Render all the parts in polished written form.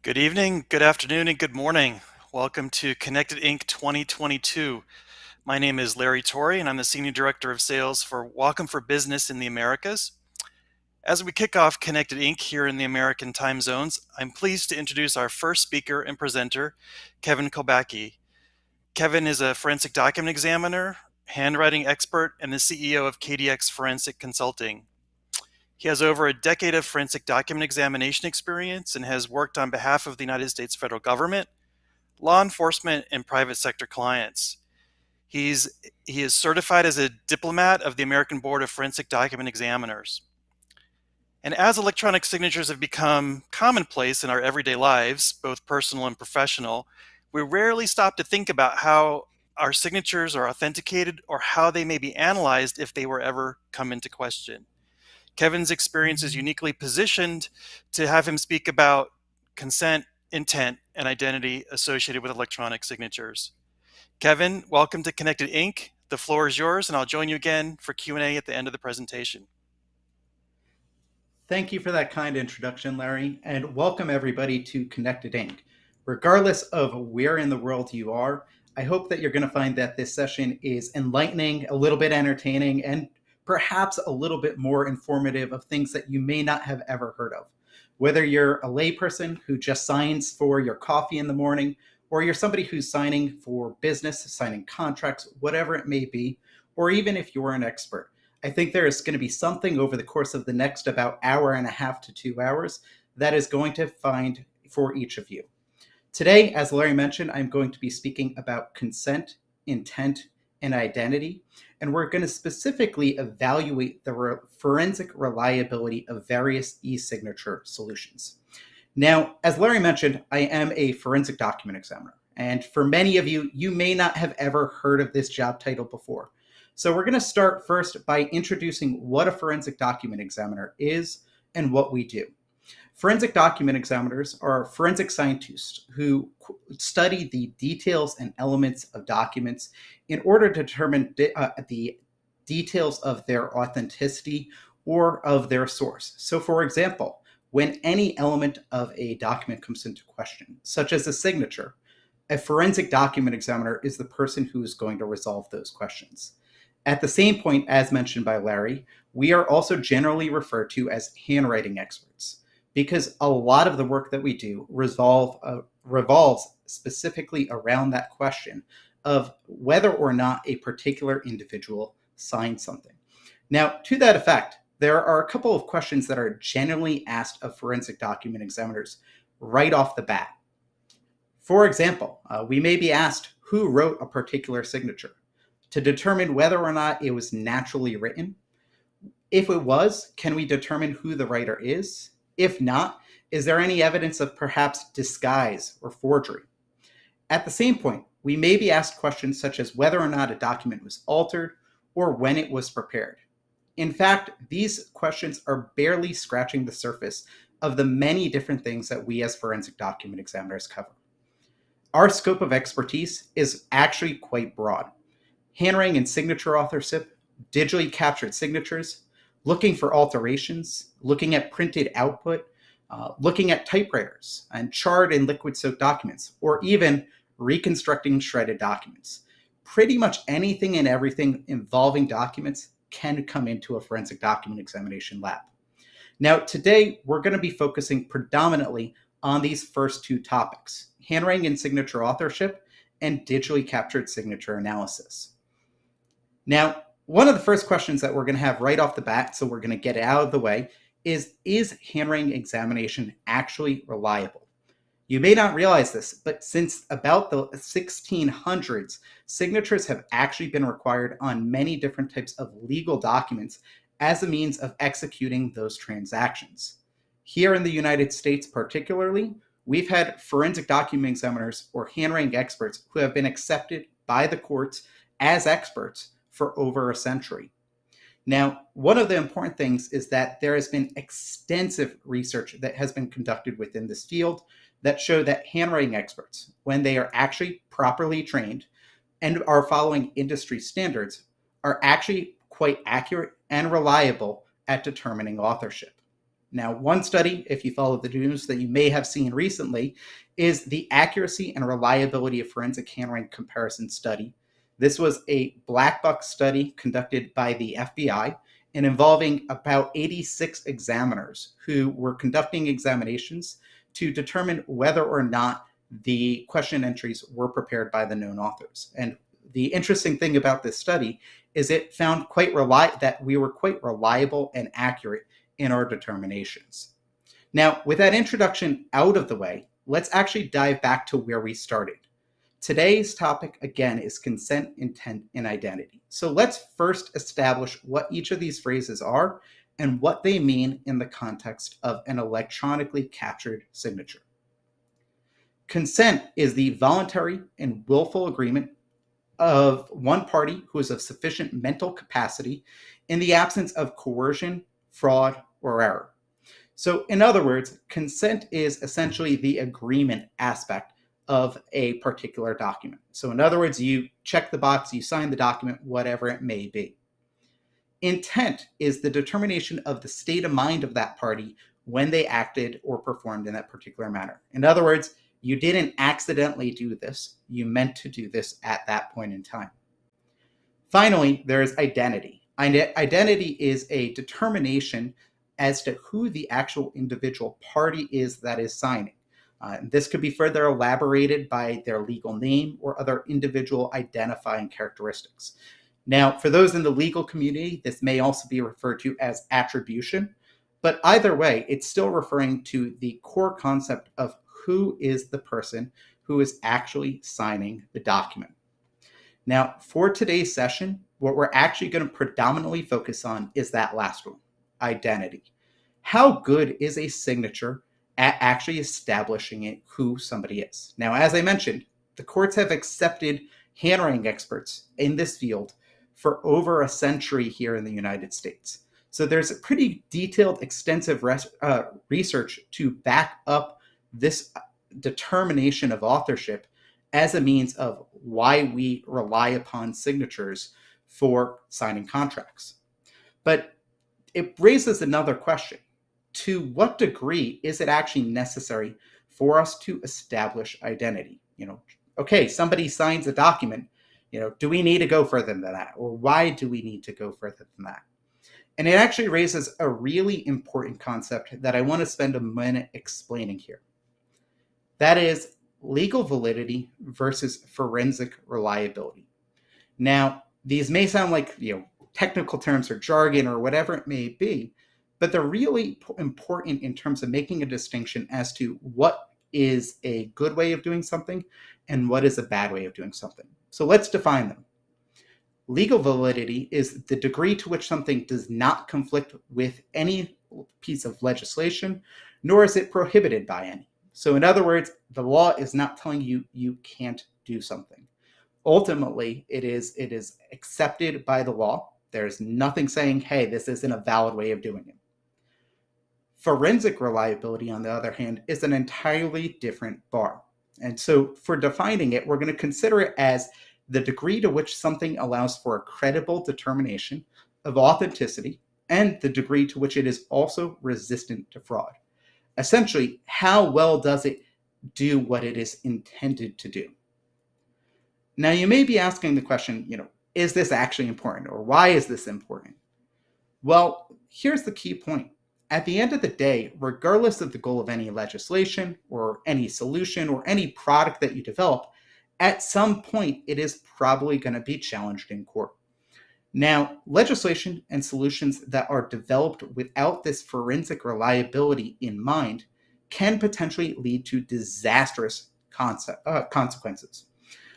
Good evening, good afternoon, and good morning. Welcome to Connected Inc. 2022. My name is Larry Torrey, and I'm the Senior Director of Sales for Wacom for Business in the Americas. As we kick off Connected Inc. here in the American time zones, I'm pleased to introduce our first speaker and presenter, Kevin Kulbacki. Kevin is a forensic document examiner, handwriting expert, and the CEO of KDX Forensic Consulting. He has over a decade of forensic document examination experience and has worked on behalf of the United States federal government, law enforcement, and private sector clients. He is certified as a diplomat of the American Board of Forensic Document Examiners. And as electronic signatures have become commonplace in our everyday lives, both personal and professional, we rarely stop to think about how our signatures are authenticated or how they may be analyzed if they were ever come into question. Kevin's experience is uniquely positioned to have him speak about consent, intent, and identity associated with electronic signatures. Kevin, welcome to Connected Inc. The floor is yours, and I'll join you again for Q&A at the end of the presentation. Thank you for that kind introduction, Larry, and welcome everybody to Connected Inc. Regardless of where in the world you are, I hope that you're going to find that this session is enlightening, a little bit entertaining, and perhaps a little bit more informative of things that you may not have ever heard of. Whether you're a layperson who just signs for your coffee in the morning, or you're somebody who's signing for business, signing contracts, whatever it may be, or even if you're an expert, I think there is going to be something over the course of the next about hour and a half to 2 hours that is going to find for each of you. Today, as Larry mentioned, I'm going to be speaking about consent, intent, and identity, and we're going to specifically evaluate the forensic reliability of various e-signature solutions. Now, as Larry mentioned, I am a forensic document examiner, and for many of you, you may not have ever heard of this job title before. So we're going to start first by introducing what a forensic document examiner is and what we do. Forensic document examiners are forensic scientists who study the details and elements of documents in order to determine the details of their authenticity or of their source. So for example, when any element of a document comes into question, such as a signature, a forensic document examiner is the person who is going to resolve those questions. At the same point, as mentioned by Larry, we are also generally referred to as handwriting experts because a lot of the work that we do revolves specifically around that question of whether or not a particular individual signed something. Now, to that effect, there are a couple of questions that are generally asked of forensic document examiners right off the bat. For example, we may be asked who wrote a particular signature, to determine whether or not it was naturally written. If it was, can we determine who the writer is? If not, is there any evidence of perhaps disguise or forgery? At the same point, we may be asked questions such as whether or not a document was altered or when it was prepared. In fact, these questions are barely scratching the surface of the many different things that we as forensic document examiners cover. Our scope of expertise is actually quite broad. Handwriting and signature authorship, digitally captured signatures, looking for alterations, looking at printed output, looking at typewriters and charred and liquid soaked documents, or even reconstructing shredded documents. Pretty much anything and everything involving documents can come into a forensic document examination lab. Now, today, we're going to be focusing predominantly on these first two topics, handwriting and signature authorship and digitally captured signature analysis. Now, one of the first questions that we're going to have right off the bat, so we're going to get it out of the way, is handwriting examination actually reliable? You may not realize this, but since about the 1600s, signatures have actually been required on many different types of legal documents as a means of executing those transactions. Here in the United States particularly, we've had forensic document examiners or handwriting experts who have been accepted by the courts as experts for over a century. Now, one of the important things is that there has been extensive research that has been conducted within this field that show that handwriting experts, when they are actually properly trained and are following industry standards, are actually quite accurate and reliable at determining authorship. Now, one study, if you follow the news that you may have seen recently, is the accuracy and reliability of forensic handwriting comparison study. This was a black box study conducted by the FBI and involving about 86 examiners who were conducting examinations to determine whether or not the question entries were prepared by the known authors. And the interesting thing about this study is it found that we were quite reliable and accurate in our determinations. Now, with that introduction out of the way, let's actually dive back to where we started. Today's topic, again, is consent, intent, and identity. So let's first establish what each of these phrases are and what they mean in the context of an electronically captured signature. Consent is the voluntary and willful agreement of one party who is of sufficient mental capacity in the absence of coercion, fraud, or error. So, in other words, consent is essentially the agreement aspect of a particular document. So, in other words, you check the box, you sign the document, whatever it may be. Intent is the determination of the state of mind of that party when they acted or performed in that particular manner. In other words, you didn't accidentally do this, you meant to do this at that point in time. Finally, there is identity. Identity is a determination as to who the actual individual party is that is signing. This could be further elaborated by their legal name or other individual identifying characteristics. Now, for those in the legal community, this may also be referred to as attribution, but either way, it's still referring to the core concept of who is the person who is actually signing the document. Now, for today's session, what we're actually going to predominantly focus on is that last one, identity. How good is a signature at actually establishing it who somebody is? Now, as I mentioned, the courts have accepted handwriting experts in this field for over a century here in the United States. So there's a pretty detailed, extensive research to back up this determination of authorship as a means of why we rely upon signatures for signing contracts. But it raises another question. To what degree is it actually necessary for us to establish identity? Okay, somebody signs a document, do we need to go further than that? Or why do we need to go further than that? And it actually raises a really important concept that I want to spend a minute explaining here. That is legal validity versus forensic reliability. Now, these may sound like technical terms or jargon or whatever it may be, but they're really important in terms of making a distinction as to what is a good way of doing something and what is a bad way of doing something. So let's define them. Legal validity is the degree to which something does not conflict with any piece of legislation, nor is it prohibited by any. So in other words, the law is not telling you you can't do something. Ultimately, it is accepted by the law. There's nothing saying, hey, this isn't a valid way of doing it. Forensic reliability, on the other hand, is an entirely different bar. And so for defining it, we're going to consider it as the degree to which something allows for a credible determination of authenticity and the degree to which it is also resistant to fraud. Essentially, how well does it do what it is intended to do? Now, you may be asking the question, is this actually important, or why is this important? Well, here's the key point. At the end of the day, regardless of the goal of any legislation or any solution or any product that you develop, at some point it is probably going to be challenged in court. Now, legislation and solutions that are developed without this forensic reliability in mind can potentially lead to disastrous consequences.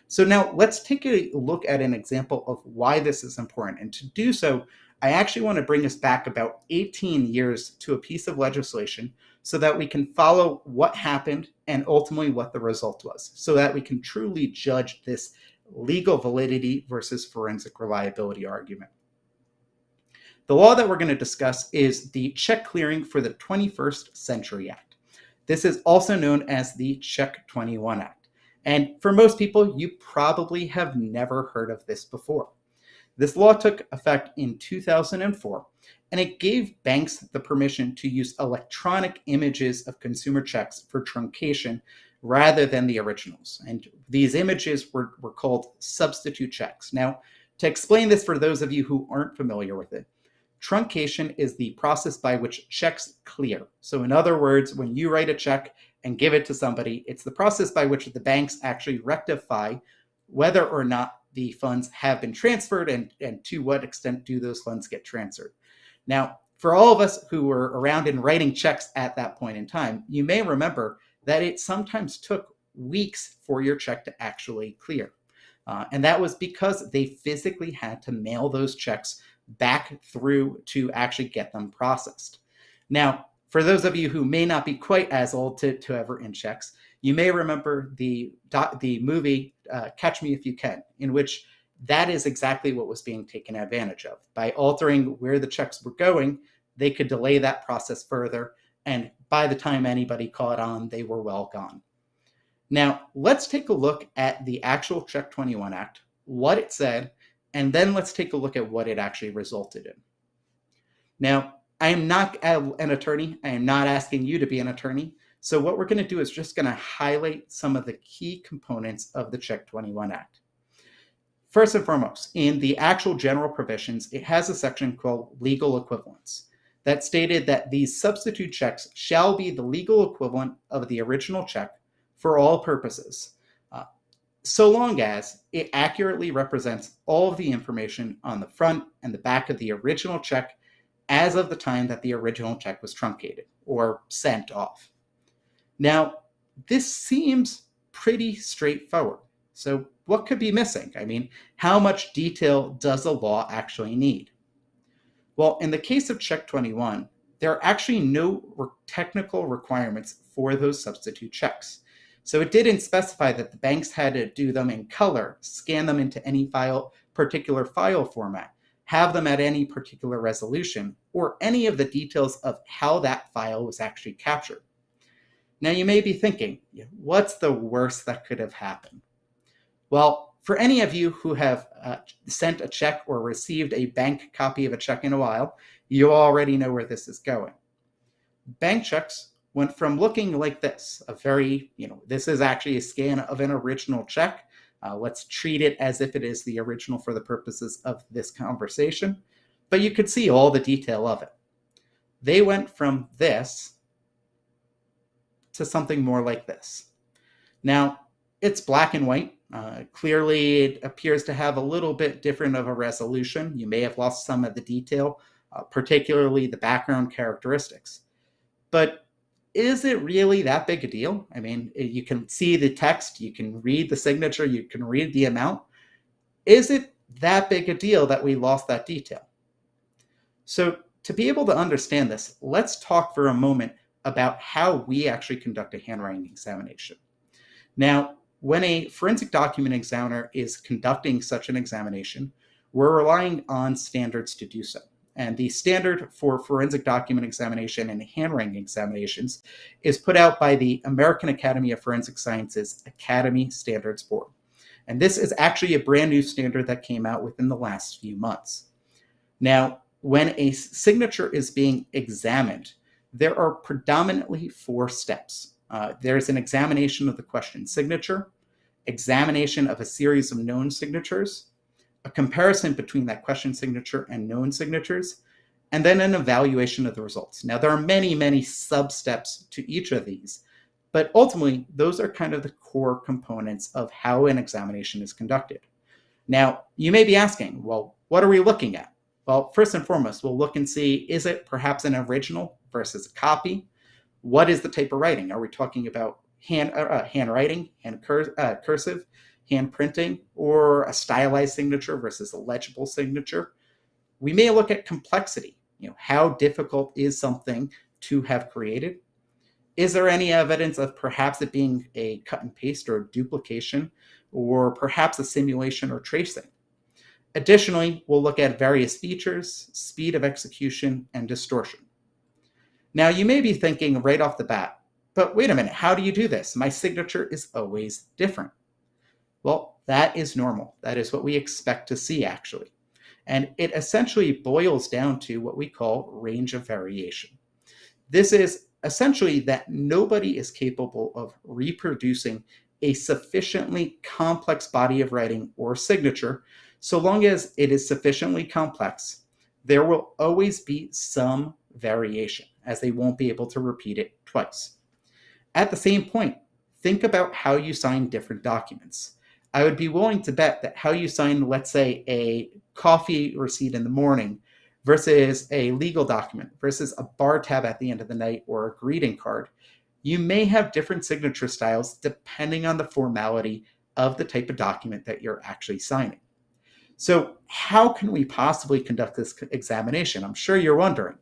So now let's take a look at an example of why this is important. And to do so, I actually want to bring us back about 18 years to a piece of legislation so that we can follow what happened and ultimately what the result was, so that we can truly judge this legal validity versus forensic reliability argument. The law that we're going to discuss is the Check Clearing for the 21st Century Act. This is also known as the Check 21 Act. And for most people, you probably have never heard of this before. This law took effect in 2004, and it gave banks the permission to use electronic images of consumer checks for truncation rather than the originals. And these images were called substitute checks. Now, to explain this for those of you who aren't familiar with it, truncation is the process by which checks clear. So in other words, when you write a check and give it to somebody, it's the process by which the banks actually rectify whether or not the funds have been transferred and to what extent do those funds get transferred. Now, for all of us who were around and writing checks at that point in time, you may remember that it sometimes took weeks for your check to actually clear. And that was because they physically had to mail those checks back through to actually get them processed. Now, for those of you who may not be quite as old to have written checks, you may remember the movie Catch Me If You Can, in which that is exactly what was being taken advantage of. By altering where the checks were going, they could delay that process further, and by the time anybody caught on, they were well gone. Now, let's take a look at the actual Check 21 Act, what it said, and then let's take a look at what it actually resulted in. Now, I am not an attorney. I am not asking you to be an attorney. So what we're going to do is just going to highlight some of the key components of the Check 21 Act. First and foremost, in the actual general provisions, it has a section called legal equivalence that stated that these substitute checks shall be the legal equivalent of the original check for all purposes, so long as it accurately represents all of the information on the front and the back of the original check as of the time that the original check was truncated or sent off. Now, this seems pretty straightforward. So what could be missing? I mean, how much detail does a law actually need? Well, in the case of Check 21, there are actually no technical requirements for those substitute checks. So it didn't specify that the banks had to do them in color, scan them into any particular file format, have them at any particular resolution, or any of the details of how that file was actually captured. Now you may be thinking, what's the worst that could have happened? Well, for any of you who have sent a check or received a bank copy of a check in a while, you already know where this is going. Bank checks went from looking like this, this is actually a scan of an original check. Let's treat it as if it is the original for the purposes of this conversation, but you could see all the detail of it. They went from this to something more like this. Now, it's black and white. Clearly, it appears to have a little bit different of a resolution. You may have lost some of the detail, particularly the background characteristics. But is it really that big a deal? I mean, you can see the text, you can read the signature, you can read the amount. Is it that big a deal that we lost that detail? So to be able to understand this, let's talk for a moment about how we actually conduct a handwriting examination. Now, when a forensic document examiner is conducting such an examination, we're relying on standards to do so. And the standard for forensic document examination and handwriting examinations is put out by the American Academy of Forensic Sciences Academy Standards Board. And this is actually a brand new standard that came out within the last few months. Now, when a signature is being examined, there are predominantly 4 steps. There's an examination of the question signature, examination of a series of known signatures, a comparison between that question signature and known signatures, and then an evaluation of the results. Now, there are many, many sub-steps to each of these, but ultimately, those are kind of the core components of how an examination is conducted. Now, you may be asking, well, what are we looking at? Well, first and foremost, we'll look and see, is it perhaps an original versus a copy? What is the type of writing? Are we talking about handwriting, cursive, hand printing, or a stylized signature versus a legible signature? We may look at complexity. How difficult is something to have created? Is there any evidence of perhaps it being a cut and paste or a duplication, or perhaps a simulation or tracing? Additionally, we'll look at various features, speed of execution, and distortion. Now, you may be thinking right off the bat, but wait a minute, how do you do this? My signature is always different. Well, that is normal. That is what we expect to see, actually. And it essentially boils down to what we call range of variation. This is essentially that nobody is capable of reproducing a sufficiently complex body of writing or signature. So long as it is sufficiently complex, there will always be some variation, as they won't be able to repeat it twice. At the same point, think about how you sign different documents. I would be willing to bet that how you sign, let's say, a coffee receipt in the morning versus a legal document versus a bar tab at the end of the night or a greeting card, you may have different signature styles depending on the formality of the type of document that you're actually signing. So, how can we possibly conduct this examination? I'm sure you're wondering.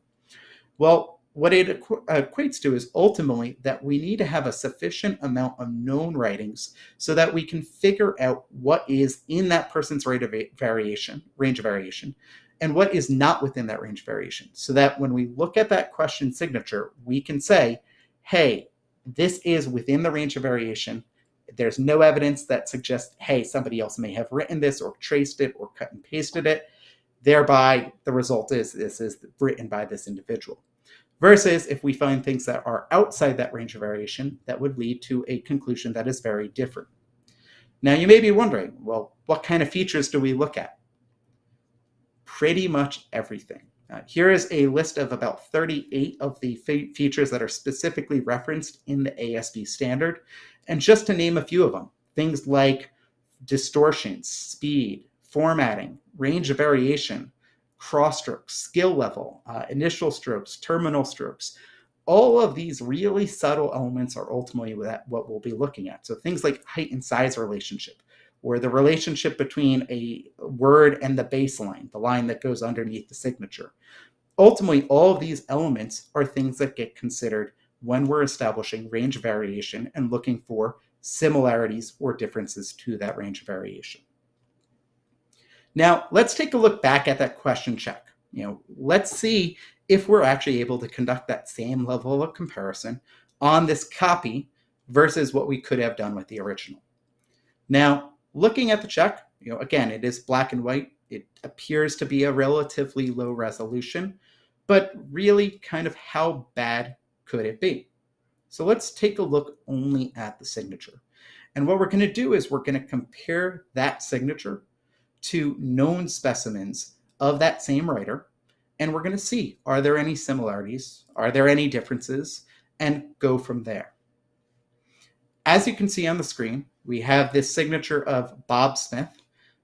Well, what it equates to is ultimately that we need to have a sufficient amount of known writings so that we can figure out what is in that person's range of variation, and what is not within that range of variation. So that when we look at that question signature, we can say, hey, this is within the range of variation. There's no evidence that suggests, hey, somebody else may have written this or traced it or cut and pasted it. Thereby, the result is this is written by this individual. Versus if we find things that are outside that range of variation, that would lead to a conclusion that is very different. Now, you may be wondering, well, what kind of features do we look at? Pretty much everything. Here is a list of about 38 of the features that are specifically referenced in the ASB standard. And just to name a few of them, things like distortions, speed, formatting, range of variation, cross strokes, skill level, initial strokes, terminal strokes. All of these really subtle elements are ultimately what we'll be looking at. So things like height and size relationship, or the relationship between a word and the baseline, the line that goes underneath the signature. Ultimately, all of these elements are things that get considered when we're establishing range of variation and looking for similarities or differences to that range of variation. Now, let's take a look back at that question check. Let's see if we're actually able to conduct that same level of comparison on this copy versus what we could have done with the original. Now, looking at the check, again, it is black and white. It appears to be a relatively low resolution, but really kind of how bad could it be? So let's take a look only at the signature. And what we're going to do is we're going to compare that signature to known specimens of that same writer, and we're going to see, are there any similarities? Are there any differences? And go from there. As you can see on the screen, we have this signature of Bob Smith,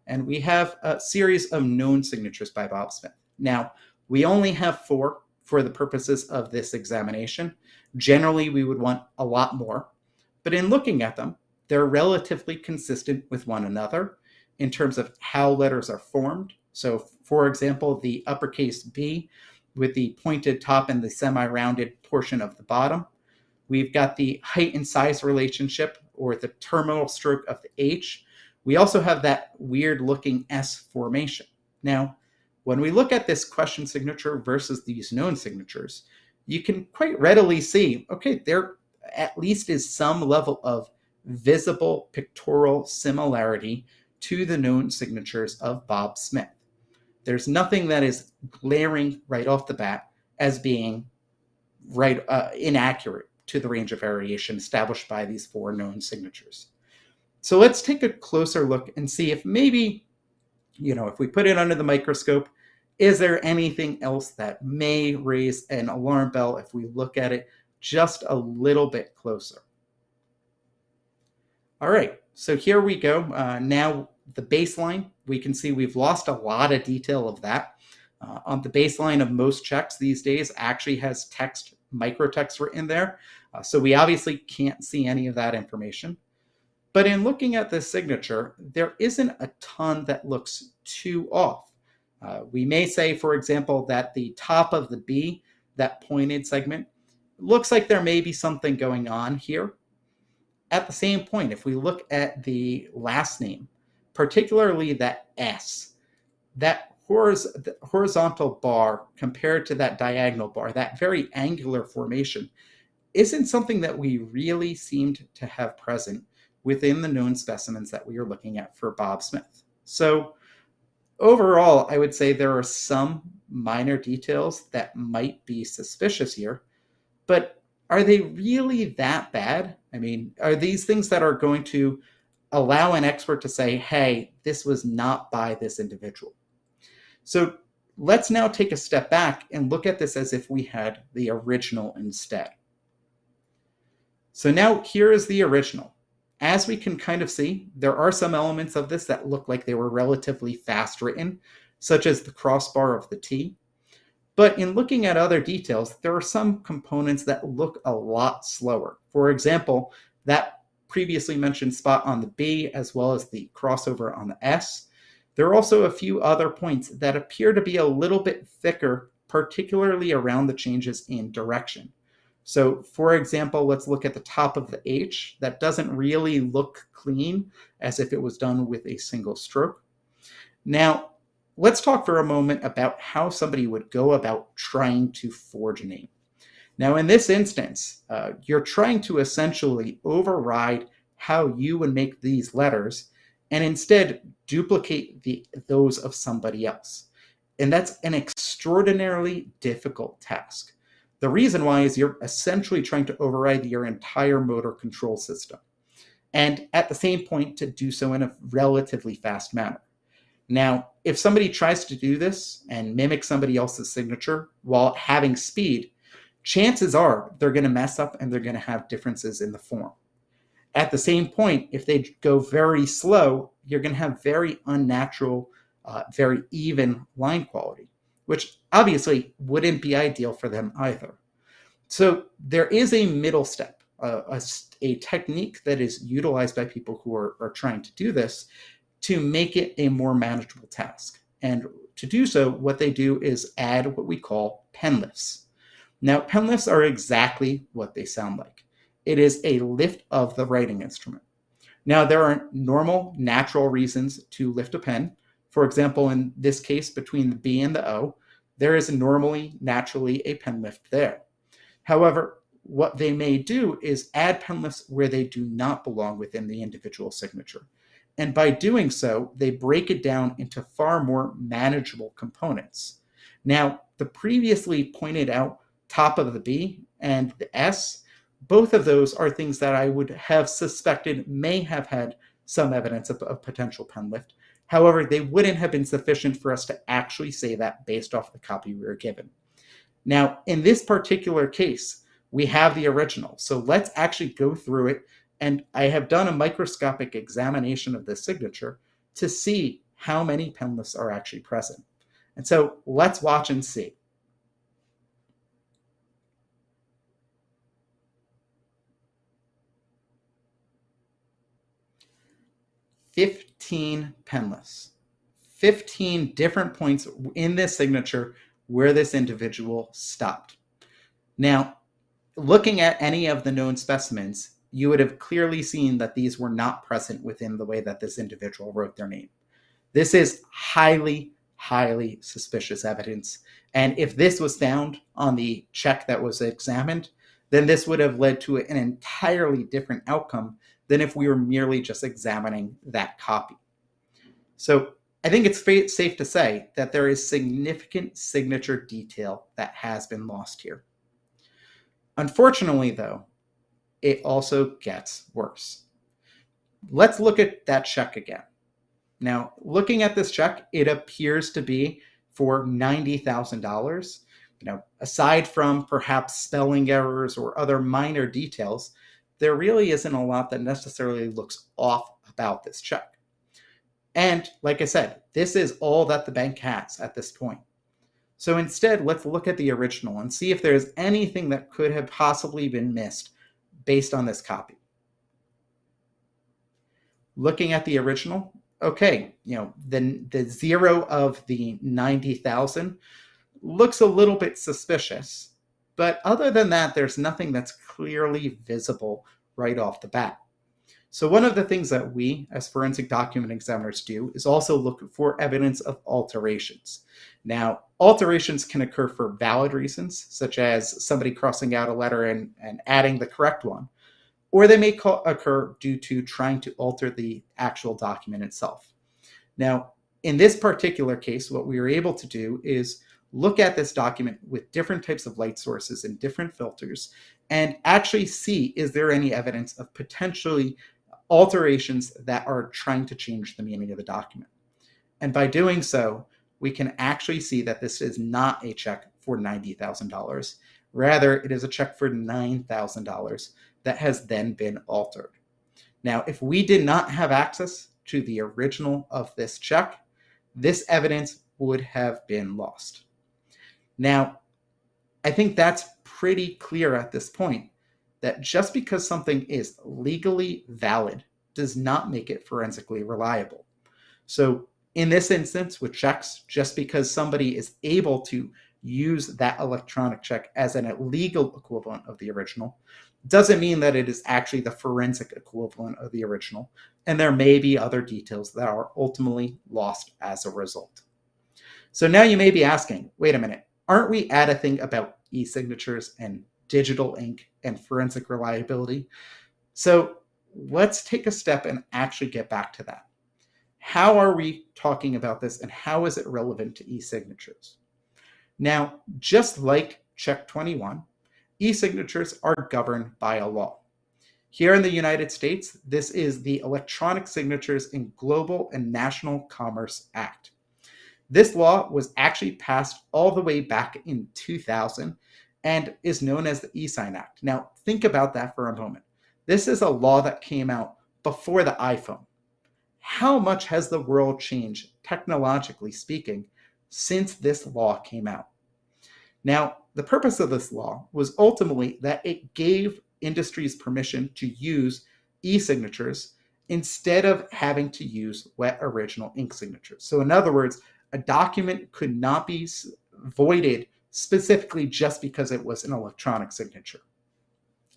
and we have a series of known signatures by Bob Smith. Now, we only have 4 for the purposes of this examination. Generally, we would want a lot more, but in looking at them, they're relatively consistent with one another in terms of how letters are formed. So, for example, the uppercase B with the pointed top and the semi-rounded portion of the bottom. We've got the height and size relationship, or the terminal stroke of the H. We also have that weird looking S formation. Now, when we look at this question signature versus these known signatures, you can quite readily see, okay, there at least is some level of visible pictorial similarity to the known signatures of Bob Smith. There's nothing that is glaring right off the bat as being inaccurate to the range of variation established by these 4 known signatures. So let's take a closer look and see if maybe, if we put it under the microscope, is there anything else that may raise an alarm bell if we look at it just a little bit closer? All right, so here we go. Now the baseline, we can see we've lost a lot of detail of that. On the baseline of most checks these days actually has text, microtext written there. So we obviously can't see any of that information. But in looking at this signature, there isn't a ton that looks too off. We may say, for example, that the top of the B, that pointed segment, looks like there may be something going on here. At the same point, if we look at the last name, particularly that S, that horizontal bar compared to that diagonal bar, that very angular formation, isn't something that we really seemed to have present within the known specimens that we are looking at for Bob Smith. So Overall, I would say there are some minor details that might be suspicious here, but are they really that bad? I mean, are these things that are going to allow an expert to say, hey, this was not by this individual? So let's now take a step back and look at this as if we had the original instead. So now here is the original. As we can kind of see, there are some elements of this that look like they were relatively fast written, such as the crossbar of the T. But in looking at other details, there are some components that look a lot slower. For example, that previously mentioned spot on the B, as well as the crossover on the S. There are also a few other points that appear to be a little bit thicker, particularly around the changes in direction. So for example, let's look at the top of the H. That doesn't really look clean, as if it was done with a single stroke. Now, let's talk for a moment about how somebody would go about trying to forge a name. Now, in this instance, you're trying to essentially override how you would make these letters and instead duplicate those of somebody else. And that's an extraordinarily difficult task. The reason why is you're essentially trying to override your entire motor control system, and at the same point to do so in a relatively fast manner. Now, if somebody tries to do this and mimic somebody else's signature while having speed, chances are they're going to mess up and they're going to have differences in the form. At the same point, if they go very slow, you're going to have very unnatural, very even line quality, which obviously wouldn't be ideal for them either. So there is a middle step, a technique that is utilized by people who are trying to do this to make it a more manageable task. And to do so, what they do is add what we call pen lifts. Now, pen lifts are exactly what they sound like. It is a lift of the writing instrument. Now, there are normal, natural reasons to lift a pen. For example, in this case, between the B and the O, there is naturally a pen lift there. However, what they may do is add pen lifts where they do not belong within the individual signature. And by doing so, they break it down into far more manageable components. Now, the previously pointed out top of the B and the S, both of those are things that I would have suspected may have had some evidence of potential pen lift. However, they wouldn't have been sufficient for us to actually say that based off the copy we were given. Now, in this particular case, we have the original. So let's actually go through it. And I have done a microscopic examination of the signature to see how many pen lifts are actually present. And so let's watch and see. "15 pen lifts. 15 different points in this signature where this individual stopped. Now, looking at any of the known specimens, you would have clearly seen that these were not present within the way that this individual wrote their name. This is highly, highly suspicious evidence. And if this was found on the check that was examined, then this would have led to an entirely different outcome than if we were merely just examining that copy. So I think it's safe to say that there is significant signature detail that has been lost here. Unfortunately, though, it also gets worse. Let's look at that check again. Now, looking at this check, it appears to be for $90,000. Aside from perhaps spelling errors or other minor details, there really isn't a lot that necessarily looks off about this check. And like I said, this is all that the bank has at this point. So instead, let's look at the original and see if there's anything that could have possibly been missed based on this copy. Looking at the original, okay, the zero of the 90,000 looks a little bit suspicious, but other than that, there's nothing that's clearly visible right off the bat. So one of the things that we as forensic document examiners do is also look for evidence of alterations. Now, alterations can occur for valid reasons, such as somebody crossing out a letter and adding the correct one, or they may occur due to trying to alter the actual document itself. Now, in this particular case, what we were able to do is look at this document with different types of light sources and different filters and actually see, is there any evidence of potentially alterations that are trying to change the meaning of the document. And by doing so, we can actually see that this is not a check for $90,000. Rather, it is a check for $9,000 that has then been altered. Now, if we did not have access to the original of this check, this evidence would have been lost. Now, I think that's pretty clear at this point that just because something is legally valid does not make it forensically reliable. So in this instance with checks, just because somebody is able to use that electronic check as an illegal equivalent of the original doesn't mean that it is actually the forensic equivalent of the original, and there may be other details that are ultimately lost as a result. So now you may be asking, wait a minute, aren't we at a thing about e-signatures and digital ink and forensic reliability? So let's take a step and actually get back to that. How are we talking about this, and how is it relevant to e-signatures? Now, just like Check 21, e-signatures are governed by a law. Here in the United States, this is the Electronic Signatures in Global and National Commerce Act. This law was actually passed all the way back in 2000 and is known as the e-Sign Act. Now, think about that for a moment. This is a law that came out before the iPhone. How much has the world changed, technologically speaking, since this law came out? Now, the purpose of this law was ultimately that it gave industries permission to use e-signatures instead of having to use wet original ink signatures. So in other words, a document could not be voided specifically just because it was an electronic signature.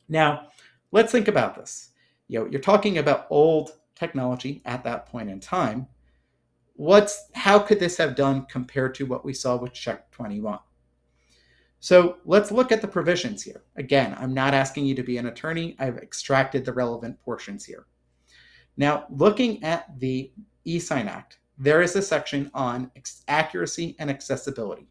Now, let's think about this. You're talking about old technology at that point in time. How could this have done compared to what we saw with Check 21? So let's look at the provisions here. Again, I'm not asking you to be an attorney. I've extracted the relevant portions here. Now, looking at the e-Sign Act, there is a section on accuracy and accessibility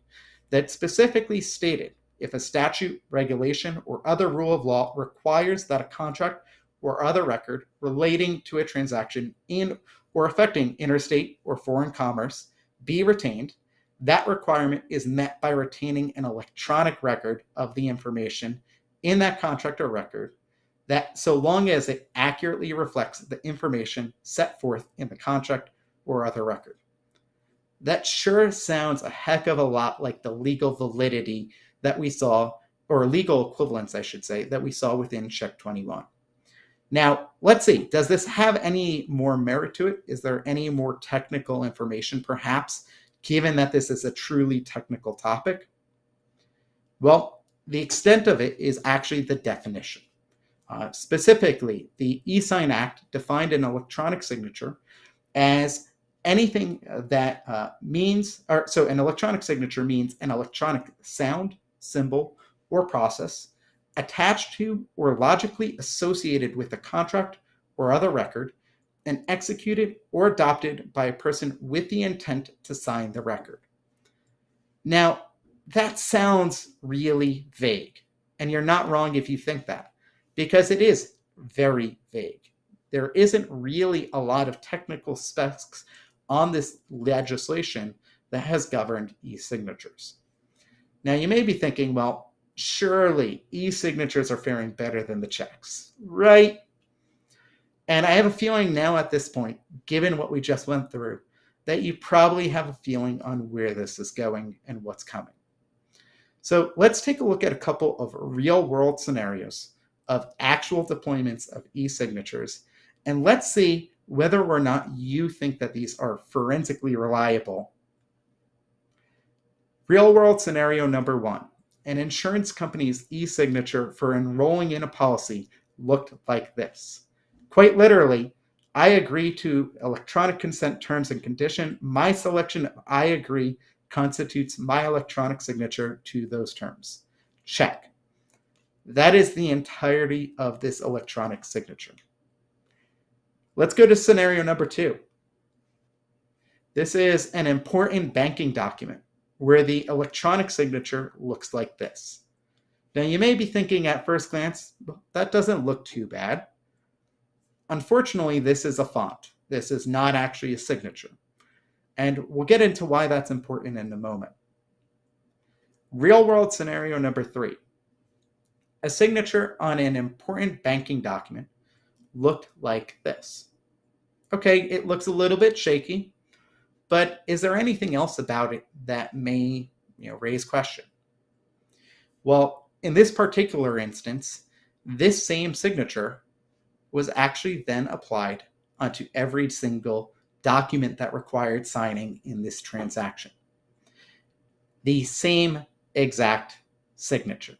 that specifically stated if a statute, regulation, or other rule of law requires that a contract or other record relating to a transaction in or affecting interstate or foreign commerce be retained, that requirement is met by retaining an electronic record of the information in that contract or record, that so long as it accurately reflects the information set forth in the contract or other record. That sure sounds a heck of a lot like the legal validity that we saw, or legal equivalence, I should say, that we saw within Check 21. Now, let's see, does this have any more merit to it? Is there any more technical information, perhaps, given that this is a truly technical topic? Well, the extent of it is actually the definition. Specifically, the e-Sign Act defined an electronic signature as anything that an electronic signature means an electronic sound, symbol, or process attached to or logically associated with a contract or other record and executed or adopted by a person with the intent to sign the record. Now, that sounds really vague, and you're not wrong if you think that, because it is very vague. There isn't really a lot of technical specs on this legislation that has governed e-signatures. Now, you may be thinking, well, surely e-signatures are faring better than the checks, right? And I have a feeling now at this point, given what we just went through, that you probably have a feeling on where this is going and what's coming. So let's take a look at a couple of real-world scenarios of actual deployments of e-signatures, and let's see whether or not you think that these are forensically reliable. Real-world scenario number 1. An insurance company's e-signature for enrolling in a policy looked like this. Quite literally, I agree to electronic consent terms and condition. My selection of I agree constitutes my electronic signature to those terms. Check. That is the entirety of this electronic signature. Let's go to scenario number 2. This is an important banking document where the electronic signature looks like this. Now, you may be thinking at first glance, well, that doesn't look too bad. Unfortunately, this is a font. This is not actually a signature. And we'll get into why that's important in a moment. Real world scenario number 3. A signature on an important banking document looked like this. Okay, it looks a little bit shaky, but is there anything else about it that may, raise question? Well, in this particular instance, this same signature was actually then applied onto every single document that required signing in this transaction. The same exact signature.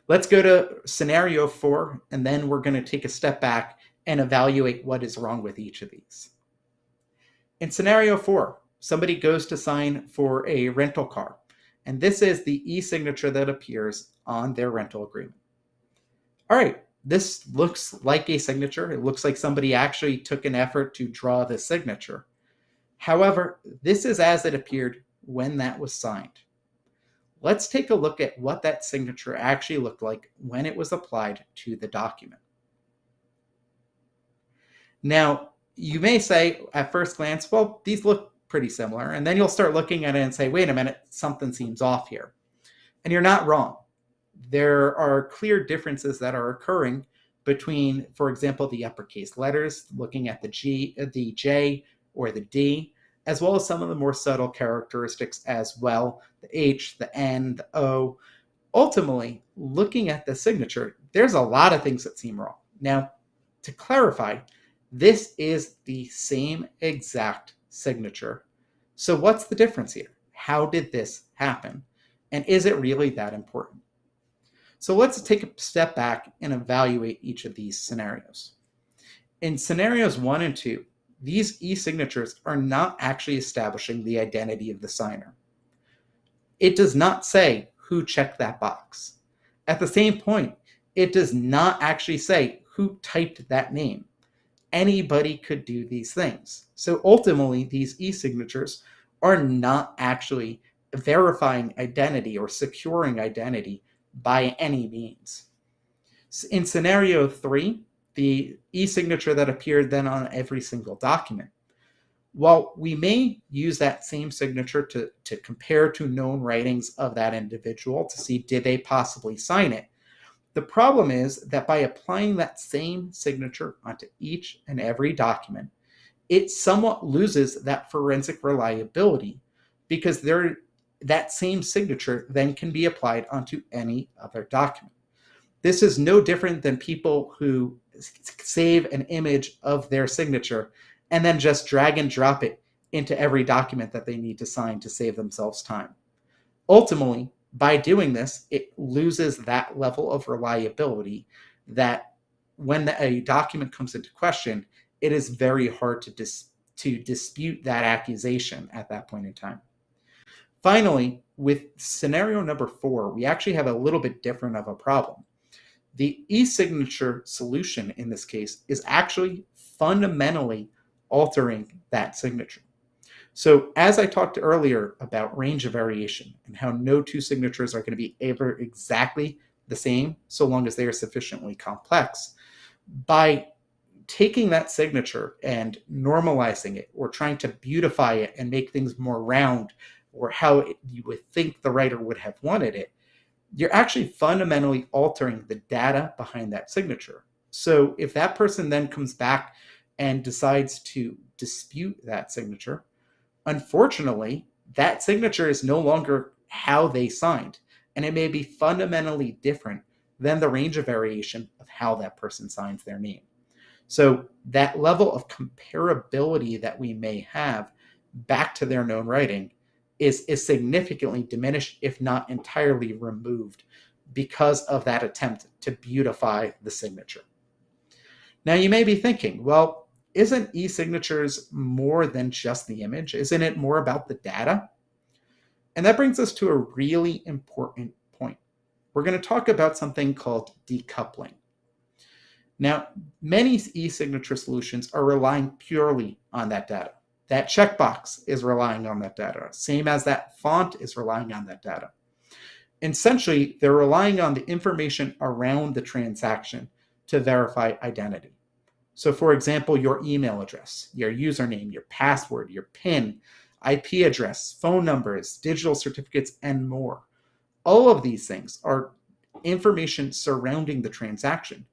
Let's go to scenario 4, and then we're going to take a step back and evaluate what is wrong with each of these. In scenario 4, somebody goes to sign for a rental car, and this is the e-signature that appears on their rental agreement. All right, this looks like a signature. It looks like somebody actually took an effort to draw the signature. However, this is as it appeared when that was signed. Let's take a look at what that signature actually looked like when it was applied to the document. Now, you may say at first glance, well, these look pretty similar. And then you'll start looking at it and say, wait a minute, something seems off here. And you're not wrong. There are clear differences that are occurring between, for example, the uppercase letters, looking at the G, the J, or the D, as well as some of the more subtle characteristics as well, the H, the N, the O. Ultimately, looking at the signature, there's a lot of things that seem wrong. Now, to clarify, this is the same exact signature. So what's the difference here? How did this happen? And is it really that important? So let's take a step back and evaluate each of these scenarios. In scenarios 1 and 2, these e-signatures are not actually establishing the identity of the signer. It does not say who checked that box. At the same point, it does not actually say who typed that name. Anybody could do these things. So ultimately, these e-signatures are not actually verifying identity or securing identity by any means. In scenario 3, the e-signature that appeared then on every single document, while we may use that same signature to compare to known writings of that individual to see did they possibly sign it, the problem is that by applying that same signature onto each and every document, it somewhat loses that forensic reliability because that same signature then can be applied onto any other document. This is no different than people who save an image of their signature and then just drag and drop it into every document that they need to sign to save themselves time. Ultimately, by doing this, it loses that level of reliability that when a document comes into question, it is very hard to dispute that accusation at that point in time. Finally, with scenario number 4, we actually have a little bit different of a problem. The e-signature solution in this case is actually fundamentally altering that signature. So as I talked earlier about range of variation and how no two signatures are going to be ever exactly the same so long as they are sufficiently complex, by taking that signature and normalizing it or trying to beautify it and make things more round or how you would think the writer would have wanted it, you're actually fundamentally altering the data behind that signature. So if that person then comes back and decides to dispute that signature, unfortunately, that signature is no longer how they signed, and it may be fundamentally different than the range of variation of how that person signs their name. So that level of comparability that we may have back to their known writing is significantly diminished, if not entirely removed, because of that attempt to beautify the signature. Now you may be thinking, well, isn't e-signatures more than just the image? Isn't it more about the data? And that brings us to a really important point. We're going to talk about something called decoupling. Now, many e-signature solutions are relying purely on that data. That checkbox is relying on that data, same as that font is relying on that data. Essentially, they're relying on the information around the transaction to verify identity. So for example, your email address, your username, your password, your PIN, IP address, phone numbers, digital certificates, and more. All of these things are information surrounding the transaction.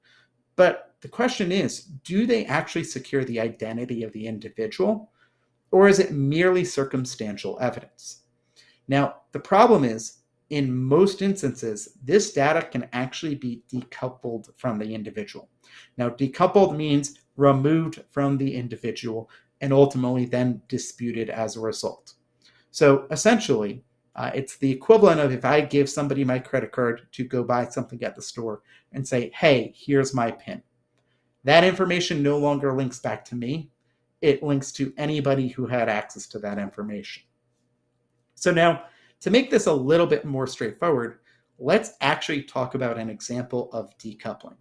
But the question is, do they actually secure the identity of the individual, or is it merely circumstantial evidence? Now, the problem is, in most instances, this data can actually be decoupled from the individual. Now, decoupled means removed from the individual and ultimately then disputed as a result. So essentially, it's the equivalent of if I give somebody my credit card to go buy something at the store and say, hey, here's my PIN. That information no longer links back to me. It links to anybody who had access to that information. So now, to make this a little bit more straightforward, let's actually talk about an example of decoupling.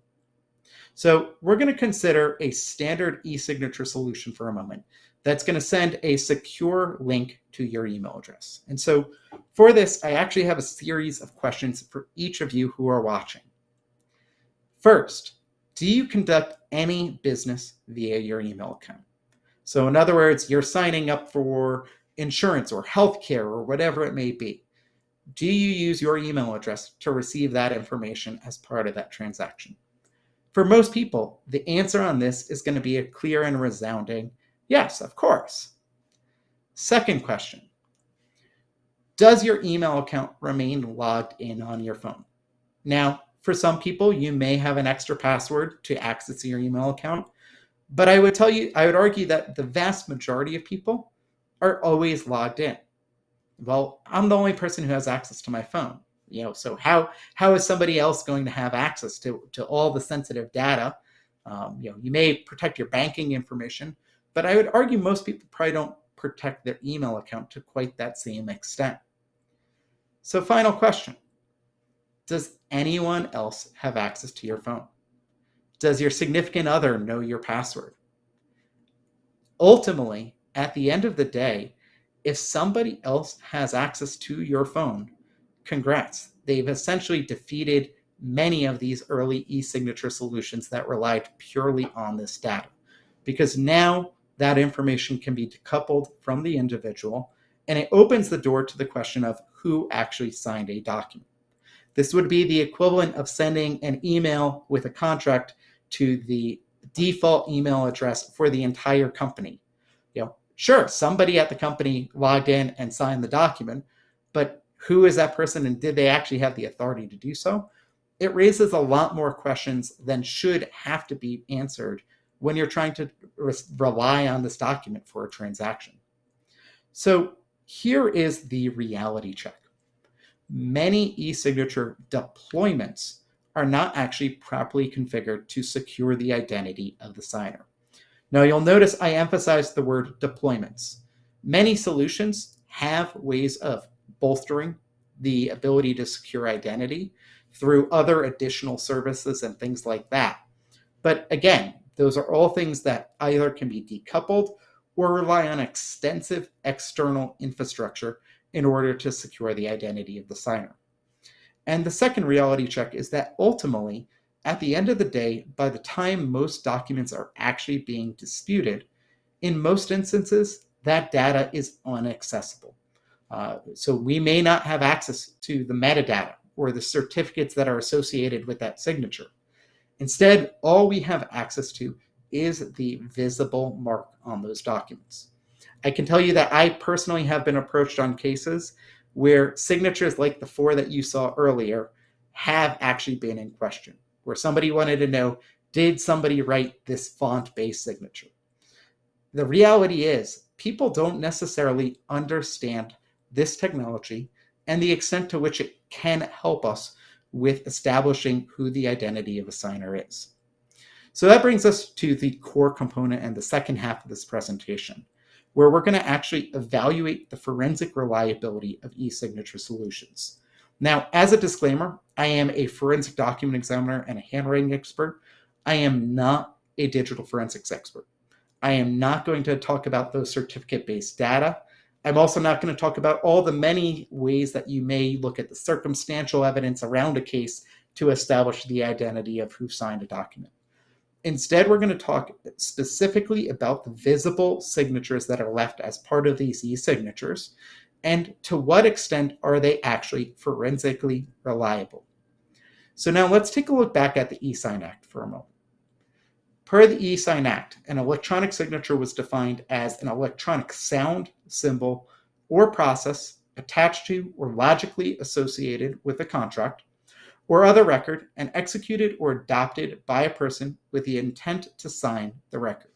So we're going to consider a standard e-signature solution for a moment that's going to send a secure link to your email address. And so for this, I actually have a series of questions for each of you who are watching. First, do you conduct any business via your email account? So in other words, you're signing up for insurance or healthcare or whatever it may be. Do you use your email address to receive that information as part of that transaction? For most people, the answer on this is going to be a clear and resounding yes, of course. Second question, does your email account remain logged in on your phone? Now, for some people, you may have an extra password to access your email account, but I would argue that the vast majority of people are always logged in. Well, I'm the only person who has access to my phone. So how is somebody else going to have access to all the sensitive data? You may protect your banking information, but I would argue most people probably don't protect their email account to quite that same extent. So final question, does anyone else have access to your phone? Does your significant other know your password? Ultimately, at the end of the day, if somebody else has access to your phone, congrats. They've essentially defeated many of these early e-signature solutions that relied purely on this data, because now that information can be decoupled from the individual, and it opens the door to the question of who actually signed a document. This would be the equivalent of sending an email with a contract to the default email address for the entire company. Sure, somebody at the company logged in and signed the document, but who is that person and did they actually have the authority to do so? It raises a lot more questions than should have to be answered when you're trying to rely on this document for a transaction. So here is the reality check. Many e-signature deployments are not actually properly configured to secure the identity of the signer. Now you'll notice I emphasize the word deployments. Many solutions have ways of bolstering the ability to secure identity through other additional services and things like that. But again, those are all things that either can be decoupled or rely on extensive external infrastructure in order to secure the identity of the signer. And the second reality check is that ultimately, at the end of the day, by the time most documents are actually being disputed, in most instances, that data is inaccessible. So we may not have access to the metadata or the certificates that are associated with that signature. Instead, all we have access to is the visible mark on those documents. I can tell you that I personally have been approached on cases where signatures like the 4 that you saw earlier have actually been in question, where somebody wanted to know, did somebody write this font-based signature? The reality is, people don't necessarily understand this technology and the extent to which it can help us with establishing who the identity of a signer is. So that brings us to the core component and the second half of this presentation, where we're going to actually evaluate the forensic reliability of e-signature solutions. Now, as a disclaimer, I am a forensic document examiner and a handwriting expert. I am not a digital forensics expert. I am not going to talk about those certificate-based data. I'm also not going to talk about all the many ways that you may look at the circumstantial evidence around a case to establish the identity of who signed a document. Instead, we're going to talk specifically about the visible signatures that are left as part of these e-signatures, and to what extent are they actually forensically reliable. So now let's take a look back at the eSign Act for a moment. Per the eSign Act, an electronic signature was defined as an electronic sound, symbol, or process attached to or logically associated with a contract or other record and executed or adopted by a person with the intent to sign the record.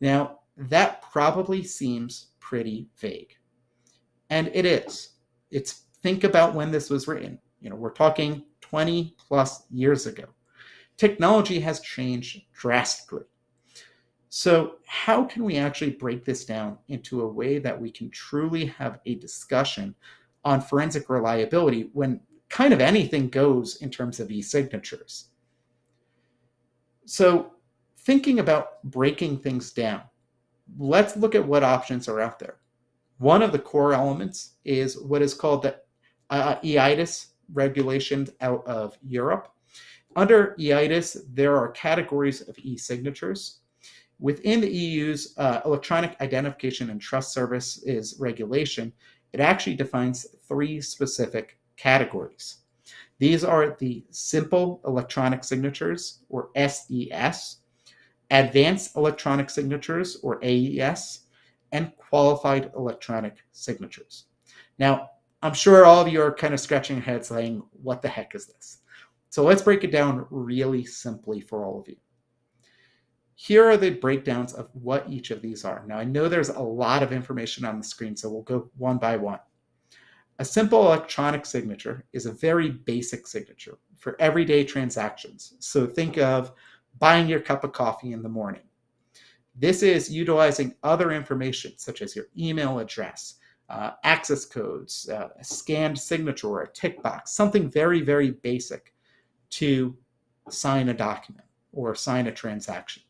Now, that probably seems pretty vague. And it is. Think about when this was written. We're talking 20 plus years ago. Technology has changed drastically. So how can we actually break this down into a way that we can truly have a discussion on forensic reliability when kind of anything goes in terms of e-signatures? So thinking about breaking things down, let's look at what options are out there. One of the core elements is what is called the EIDAS regulations out of Europe. Under EIDAS, there are categories of e-signatures. Within the EU's Electronic Identification and Trust Services regulation, it actually defines 3 specific categories. These are the simple electronic signatures, or SES, advanced electronic signatures, or AES, and qualified electronic signatures. Now, I'm sure all of you are kind of scratching your heads saying, what the heck is this? So let's break it down really simply for all of you. Here are the breakdowns of what each of these are. Now, I know there's a lot of information on the screen, so we'll go one by one. A simple electronic signature is a very basic signature for everyday transactions. So think of buying your cup of coffee in the morning. This is utilizing other information such as your email address, access codes, a scanned signature, or a tick box, something very, very basic to sign a document or sign a transaction.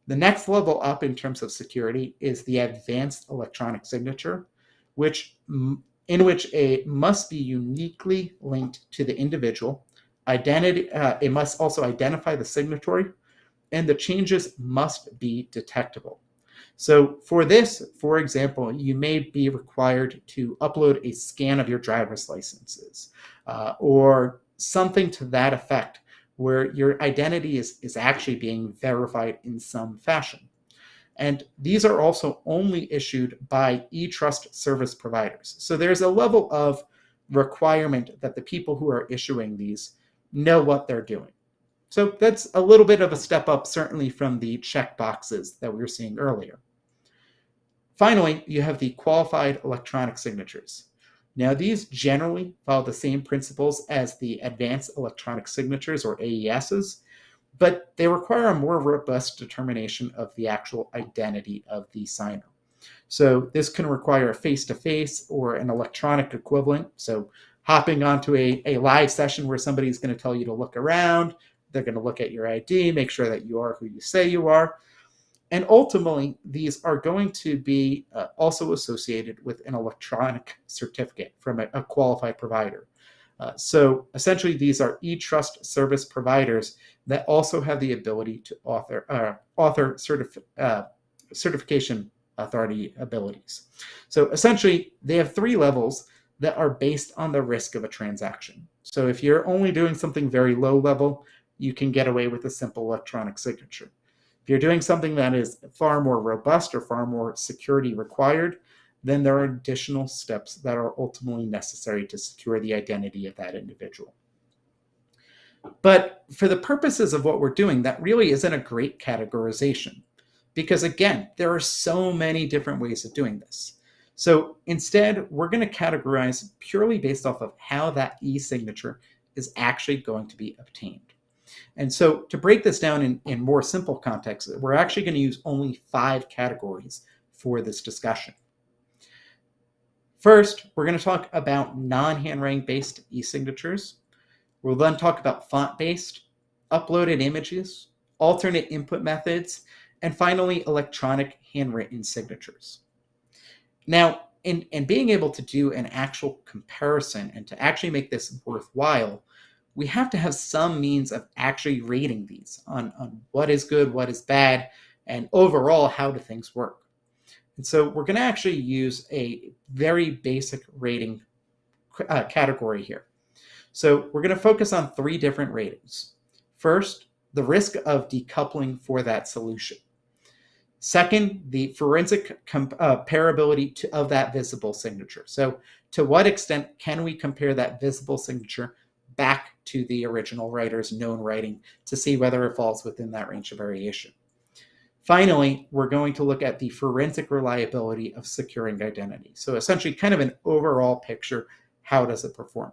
The next level up in terms of security is the advanced electronic signature, in which it must be uniquely linked to the individual. It must also identify the signatory, and the changes must be detectable. So for this, for example, you may be required to upload a scan of your driver's licenses or something to that effect, where your identity is actually being verified in some fashion. And these are also only issued by e-trust service providers. So there's a level of requirement that the people who are issuing these know what they're doing. So that's a little bit of a step up, certainly from the check boxes that we were seeing earlier. Finally, you have the qualified electronic signatures. Now, these generally follow the same principles as the advanced electronic signatures, or AESs, but they require a more robust determination of the actual identity of the signer. So this can require a face-to-face or an electronic equivalent. So hopping onto a live session where somebody's going to tell you to look around, they're going to look at your ID, make sure that you are who you say you are. And ultimately, these are going to be also associated with an electronic certificate from a qualified provider. So essentially, these are e-trust service providers that also have the ability to author certification authority abilities. So essentially, they have 3 levels that are based on the risk of a transaction. So if you're only doing something very low level, you can get away with a simple electronic signature. If you're doing something that is far more robust or far more security required, then there are additional steps that are ultimately necessary to secure the identity of that individual. But for the purposes of what we're doing, that really isn't a great categorization, because again, there are so many different ways of doing this. So instead, we're going to categorize purely based off of how that e-signature is actually going to be obtained. And so to break this down in more simple context, we're actually going to use only 5 categories for this discussion. First, we're going to talk about non-handwriting based e-signatures. We'll then talk about font-based, uploaded images, alternate input methods, And finally, electronic handwritten signatures. Now, in being able to do an actual comparison and to actually make this worthwhile, we have to have some means of actually rating these on what is good, what is bad, and overall, how do things work. And so we're going to actually use a very basic rating category here. So we're going to focus on 3 different ratings. First, the risk of decoupling for that solution. Second, the forensic comparability of that visible signature. So to what extent can we compare that visible signature back to the original writer's known writing to see whether it falls within that range of variation? Finally, we're going to look at the forensic reliability of securing identity. So essentially kind of an overall picture, how does it perform?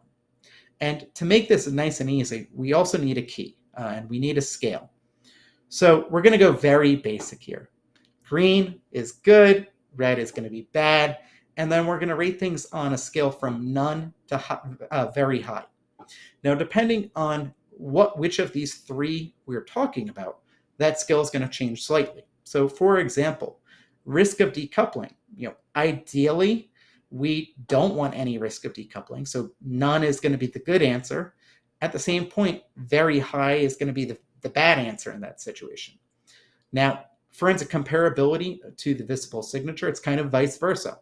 And to make this nice and easy, we also need a key and we need a scale. So we're going to go very basic here. Green is good, red is going to be bad, and then we're going to rate things on a scale from none to very high. Now, depending on which of these 3 we're talking about, that scale is going to change slightly. So, for example, risk of decoupling. Ideally, we don't want any risk of decoupling, so none is going to be the good answer. At the same point, very high is going to be the bad answer in that situation. Now, forensic comparability to the visible signature, it's kind of vice versa.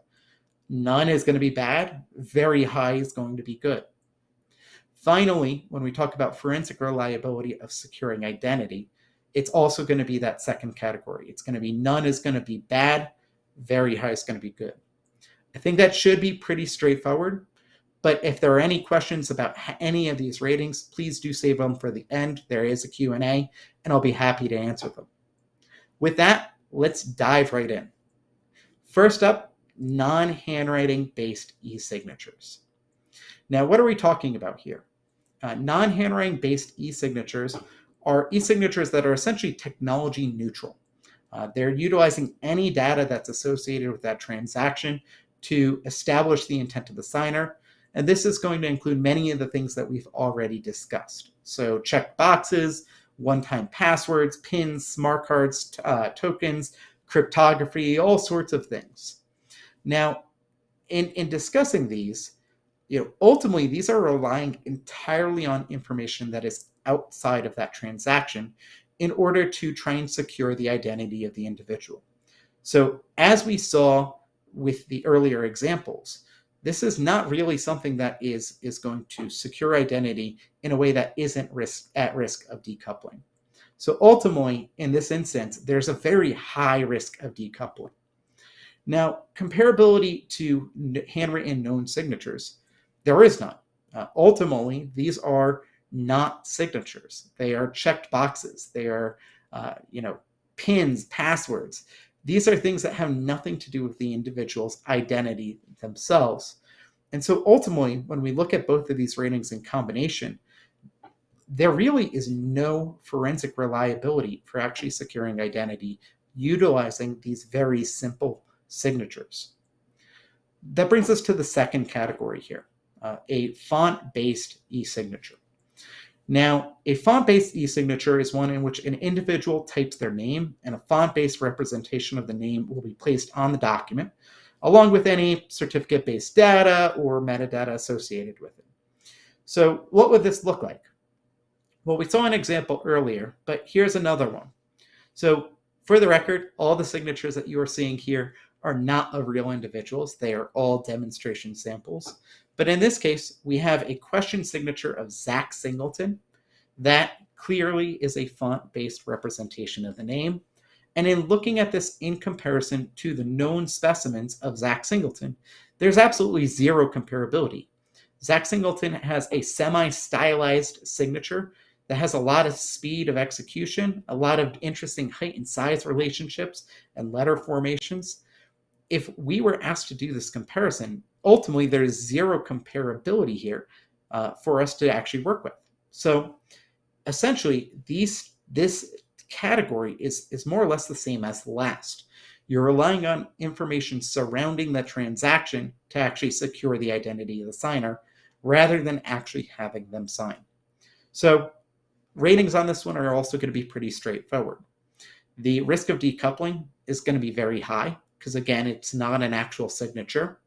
None is going to be bad, very high is going to be good. Finally, when we talk about forensic reliability of securing identity, it's also going to be that second category. It's going to be none is going to be bad, very high is going to be good. I think that should be pretty straightforward, but if there are any questions about any of these ratings, please do save them for the end. There is a Q&A, and I'll be happy to answer them. With that, let's dive right in. First up, non-handwriting based e-signatures. Now, what are we talking about here? Non-handwriting based e-signatures are e-signatures that are essentially technology neutral. They're utilizing any data that's associated with that transaction to establish the intent of the signer. And this is going to include many of the things that we've already discussed. So check boxes, one-time passwords, pins, smart cards, tokens, cryptography, all sorts of things. Now, in discussing these, ultimately these are relying entirely on information that is outside of that transaction in order to try and secure the identity of the individual. So as we saw with the earlier examples, this is not really something that is going to secure identity in a way that isn't at risk of decoupling. So ultimately, in this instance, there's a very high risk of decoupling. Now, comparability to handwritten known signatures, there is none. Ultimately, these are not signatures. They are checked boxes. They are, pins, passwords. These are things that have nothing to do with the individual's identity themselves. And so ultimately, when we look at both of these ratings in combination, there really is no forensic reliability for actually securing identity utilizing these very simple signatures. That brings us to the second category here, a font-based e-signature. Now, a font-based e-signature is one in which an individual types their name, and a font-based representation of the name will be placed on the document, along with any certificate-based data or metadata associated with it. So what would this look like? Well, we saw an example earlier, but here's another one. So for the record, all the signatures that you are seeing here are not of real individuals. They are all demonstration samples. But in this case, we have a question signature of Zach Singleton. That clearly is a font-based representation of the name. And in looking at this in comparison to the known specimens of Zach Singleton, there's absolutely zero comparability. Zach Singleton has a semi-stylized signature that has a lot of speed of execution, a lot of interesting height and size relationships and letter formations. If we were asked to do this comparison, ultimately there's zero comparability here for us to actually work with. So essentially, this category is more or less the same as the last. You're relying on information surrounding the transaction to actually secure the identity of the signer rather than actually having them sign. So ratings on this one are also going to be pretty straightforward. The risk of decoupling is going to be very high because, again, it's not an actual signature.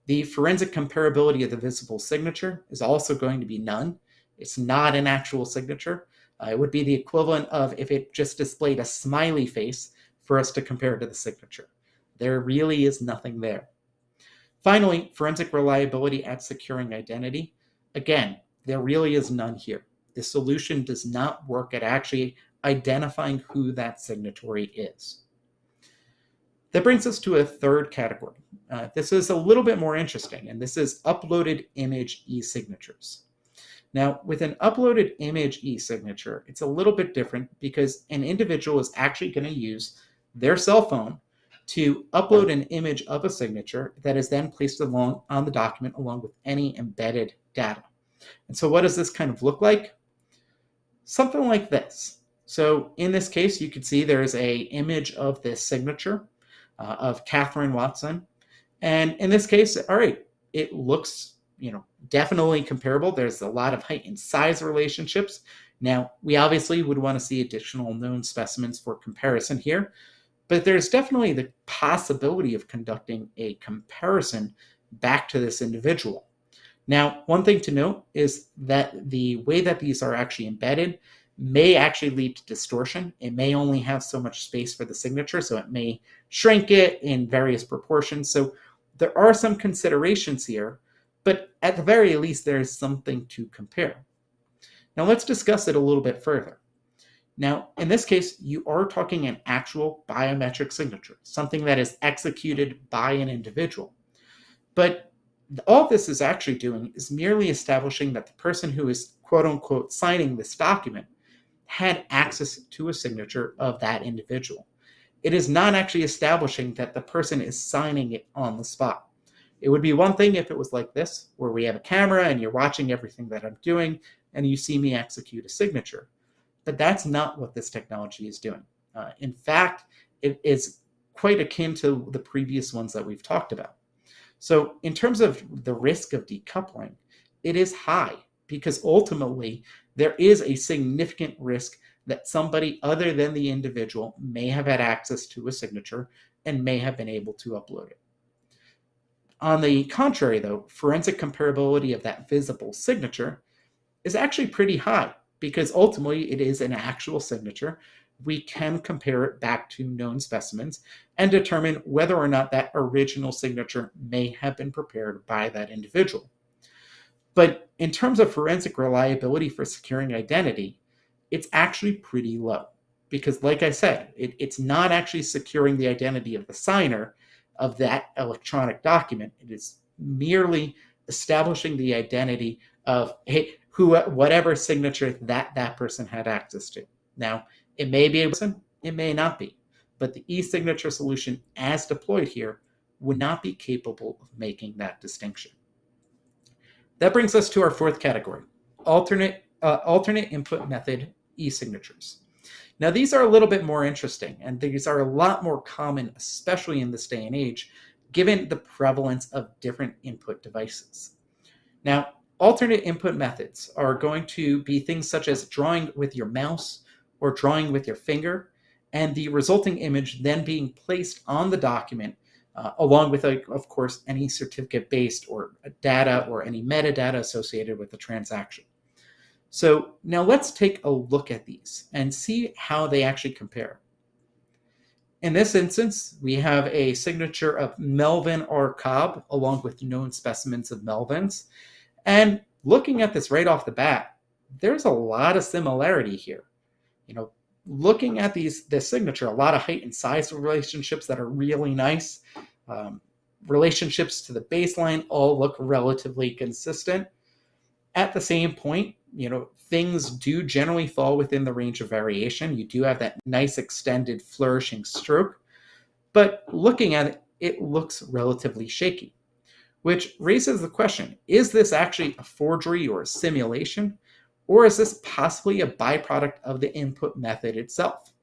The forensic comparability of the visible signature is also going to be none. It's not an actual signature. It would be the equivalent of if it just displayed a smiley face for us to compare to the signature. There really is nothing there. Finally, forensic reliability at securing identity. Again, there really is none here. The solution does not work at actually identifying who that signatory is. That brings us to a third category. This is a little bit more interesting, and this is uploaded image e-signatures. Now, with an uploaded image e-signature, it's a little bit different because an individual is actually going to use their cell phone to upload an image of a signature that is then placed along on the document along with any embedded data. And so what does this kind of look like? Something like this. So in this case, you can see there's an image of this signature of Catherine Watson. And in this case, all right, it looks, definitely comparable. There's a lot of height and size relationships. Now, we obviously would want to see additional known specimens for comparison here, but there's definitely the possibility of conducting a comparison back to this individual. Now, one thing to note is that the way that these are actually embedded may actually lead to distortion. It may only have so much space for the signature, so it may shrink it in various proportions. So there are some considerations here, but at the very least, there's something to compare. Now let's discuss it a little bit further. Now, in this case, you are talking an actual biometric signature, something that is executed by an individual. But all this is actually doing is merely establishing that the person who is quote unquote signing this document had access to a signature of that individual. It is not actually establishing that the person is signing it on the spot. It would be one thing if it was like this, where we have a camera and you're watching everything that I'm doing and you see me execute a signature. But that's not what this technology is doing. In fact, it is quite akin to the previous ones that we've talked about. So in terms of the risk of decoupling, it is high because ultimately there is a significant risk that somebody other than the individual may have had access to a signature and may have been able to upload it. On the contrary, though, forensic comparability of that visible signature is actually pretty high because ultimately it is an actual signature. We can compare it back to known specimens and determine whether or not that original signature may have been prepared by that individual. But in terms of forensic reliability for securing identity, it's actually pretty low because, like I said, it's not actually securing the identity of the signer of that electronic document. It is merely establishing the identity of whatever signature that person had access to. Now, it may be a person, it may not be, but the e-signature solution as deployed here would not be capable of making that distinction. That brings us to our fourth category, alternate input method e-signatures. Now, these are a little bit more interesting, and these are a lot more common, especially in this day and age, given the prevalence of different input devices. Now, alternate input methods are going to be things such as drawing with your mouse or drawing with your finger, and the resulting image then being placed on the document along with, of course, any certificate-based or data or any metadata associated with the transaction. So now let's take a look at these and see how they actually compare. In this instance, we have a signature of Melvin R. Cobb along with known specimens of Melvins. And looking at this right off the bat, there's a lot of similarity here. Looking at this signature, a lot of height and size relationships that are really nice. Relationships to the baseline all look relatively consistent. At the same point, things do generally fall within the range of variation. You do have that nice extended flourishing stroke, but looking at it, it looks relatively shaky, which raises the question, is this actually a forgery or a simulation? Or is this possibly a byproduct of the input method itself?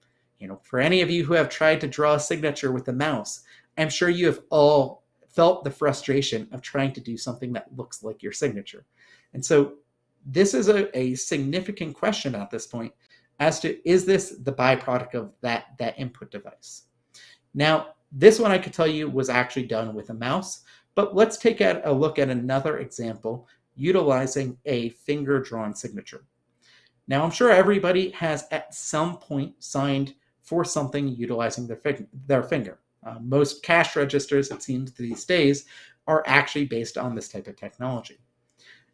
For any of you who have tried to draw a signature with a mouse, I'm sure you have all felt the frustration of trying to do something that looks like your signature. And so this is a significant question at this point as to is this the byproduct of that input device. Now, this one I could tell you was actually done with a mouse, but let's take a look at another example utilizing a finger-drawn signature. Now, I'm sure everybody has at some point signed for something utilizing their finger. Most cash registers, it seems these days, are actually based on this type of technology.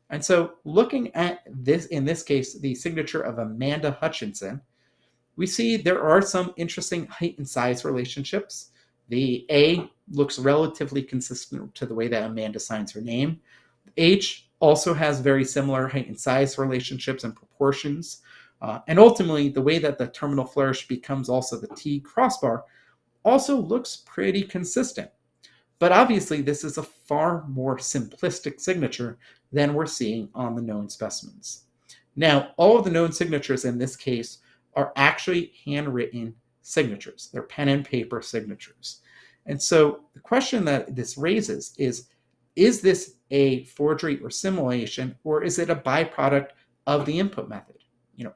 And so looking at this, in this case, the signature of Amanda Hutchinson, we see there are some interesting height and size relationships. The A looks relatively consistent to the way that Amanda signs her name. H also has very similar height and size relationships and proportions. And ultimately, the way that the terminal flourish becomes also the T crossbar also looks pretty consistent. But obviously, this is a far more simplistic signature than we're seeing on the known specimens. Now, all of the known signatures in this case are actually handwritten signatures. They're pen and paper signatures. And so the question that this raises is this a forgery or simulation, or is it a byproduct of the input method?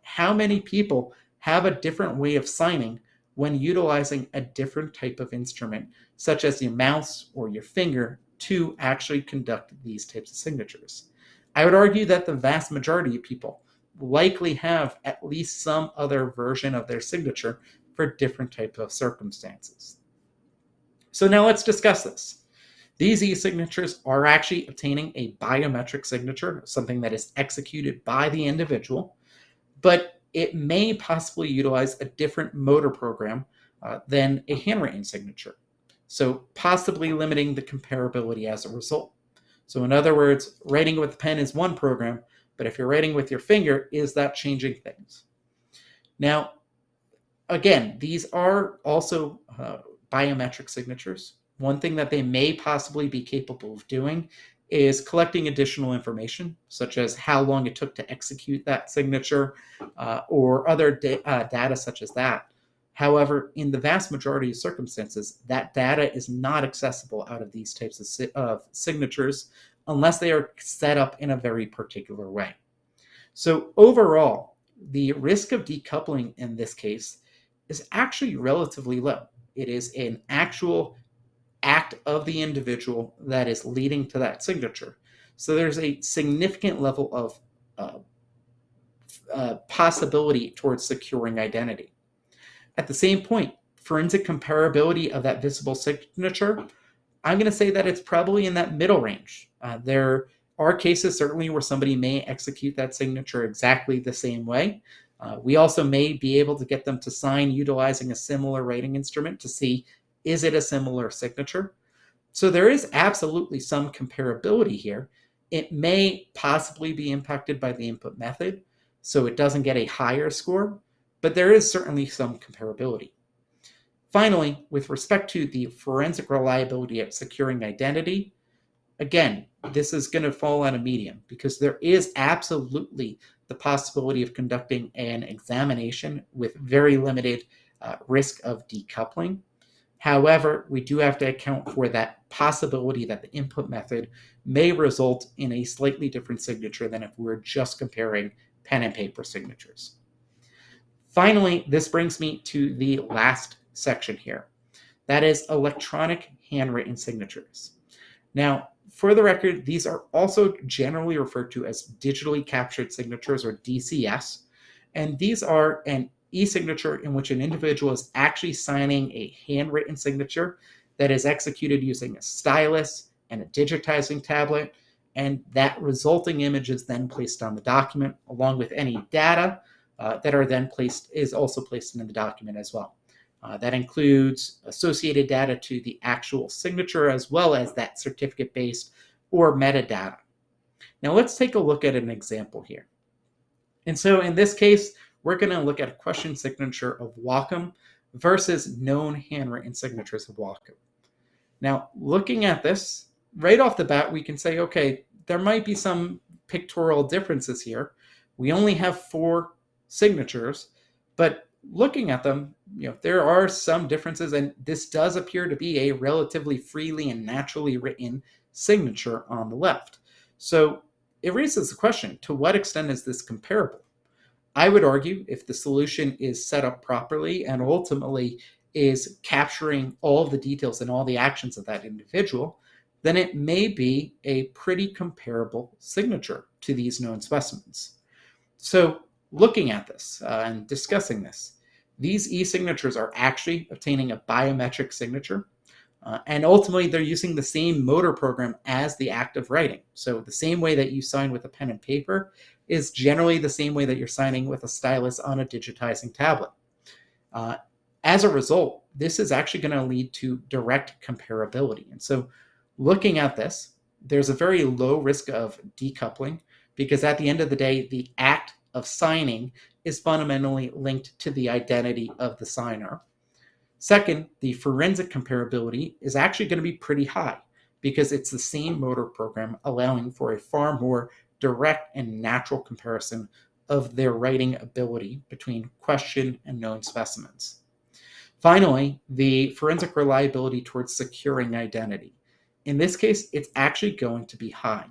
How many people have a different way of signing when utilizing a different type of instrument, such as your mouse or your finger, to actually conduct these types of signatures? I would argue that the vast majority of people likely have at least some other version of their signature for different types of circumstances. So now let's discuss this. These e-signatures are actually obtaining a biometric signature, something that is executed by the individual, but it may possibly utilize a different motor program than a handwritten signature, so possibly limiting the comparability as a result. So in other words, writing with a pen is one program, but if you're writing with your finger, is that changing things? Now, again, these are also biometric signatures. One thing that they may possibly be capable of doing is collecting additional information, such as how long it took to execute that signature or other data such as that. However, in the vast majority of circumstances, that data is not accessible out of these types of signatures unless they are set up in a very particular way. So overall, the risk of decoupling in this case is actually relatively low. It is an actual act of the individual that is leading to that signature. So there's a significant level of possibility towards securing identity. At the same point, forensic comparability of that visible signature, I'm going to say that it's probably in that middle range. There are cases certainly where somebody may execute that signature exactly the same way. We also may be able to get them to sign utilizing a similar writing instrument to see, is it a similar signature? So there is absolutely some comparability here. It may possibly be impacted by the input method, so it doesn't get a higher score, but there is certainly some comparability. Finally, with respect to the forensic reliability at securing identity, again, this is going to fall on a medium because there is absolutely the possibility of conducting an examination with very limited risk of decoupling. However, we do have to account for that possibility that the input method may result in a slightly different signature than if we were just comparing pen and paper signatures. Finally, this brings me to the last section here. That is electronic handwritten signatures. Now, for the record, these are also generally referred to as digitally captured signatures, or DCS, and these are an e-signature in which an individual is actually signing a handwritten signature that is executed using a stylus and a digitizing tablet, and that resulting image is then placed on the document along with any data that are then also placed in the document as well. That includes associated data to the actual signature as well as that certificate-based or metadata. Now let's take a look at an example here. And so in this case, we're going to look at a question signature of Wacom versus known handwritten signatures of Wacom. Now, looking at this, right off the bat, we can say, okay, there might be some pictorial differences here. We only have 4 signatures, but looking at them, there are some differences, and this does appear to be a relatively freely and naturally written signature on the left. So it raises the question, to what extent is this comparable? I would argue if the solution is set up properly and ultimately is capturing all of the details and all the actions of that individual, then it may be a pretty comparable signature to these known specimens. So, looking at this and discussing this, these e-signatures are actually obtaining a biometric signature. And ultimately, they're using the same motor program as the act of writing. So the same way that you sign with a pen and paper is generally the same way that you're signing with a stylus on a digitizing tablet. Uh, as a result, this is actually going to lead to direct comparability. And so looking at this, there's a very low risk of decoupling because at the end of the day, the act of signing is fundamentally linked to the identity of the signer. Second, the forensic comparability is actually going to be pretty high because it's the same motor program allowing for a far more direct and natural comparison of their writing ability between question and known specimens. Finally, the forensic reliability towards securing identity. In this case, it's actually going to be high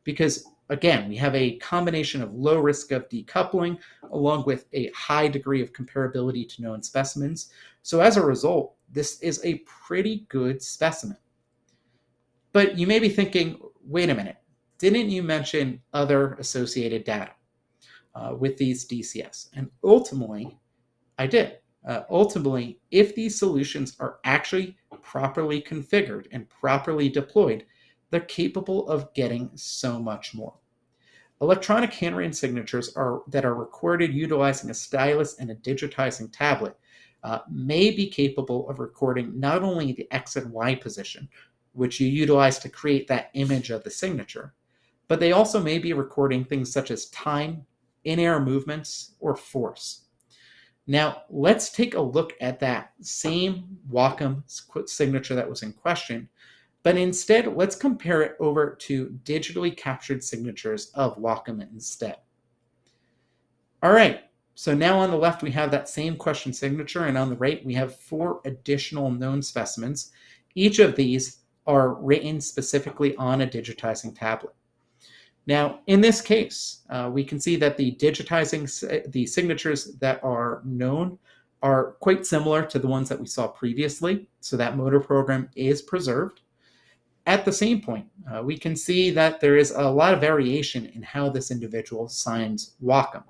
because, again, we have a combination of low risk of decoupling along with a high degree of comparability to known specimens. So as a result, this is a pretty good specimen. But you may be thinking, wait a minute, didn't you mention other associated data with these DCS? And ultimately, I did. Ultimately, if these solutions are actually properly configured and properly deployed, they're capable of getting so much more. Electronic handwritten signatures that are recorded utilizing a stylus and a digitizing tablet may be capable of recording not only the X and Y position, which you utilize to create that image of the signature, but they also may be recording things such as time, in-air movements, or force. Now, let's take a look at that same Wacom signature that was in question, but instead, let's compare it over to digitally captured signatures of Wacom instead. All right, so now on the left, we have that same question signature, and on the right, we have 4 additional known specimens. Each of these are written specifically on a digitizing tablet. Now, in this case, we can see that the signatures that are known are quite similar to the ones that we saw previously, so that motor program is preserved. At the same point, we can see that there is a lot of variation in how this individual signs Wacom.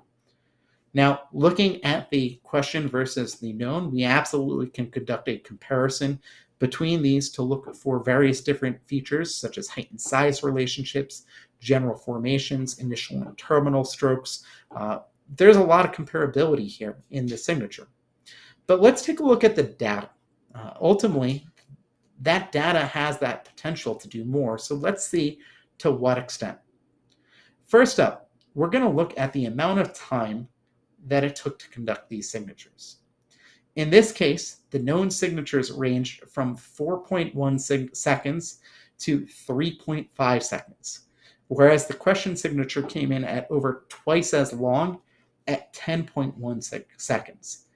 Now, looking at the question versus the known, we absolutely can conduct a comparison between these to look for various different features such as height and size relationships, general formations, initial and terminal strokes. There's a lot of comparability here in the signature. But let's take a look at the data. Ultimately, that data has that potential to do more, so let's see to what extent. First up, we're going to look at the amount of time that it took to conduct these signatures. In this case, the known signatures ranged from 4.1 seconds to 3.5 seconds, whereas the question signature came in at over twice as long at 10.1 seconds.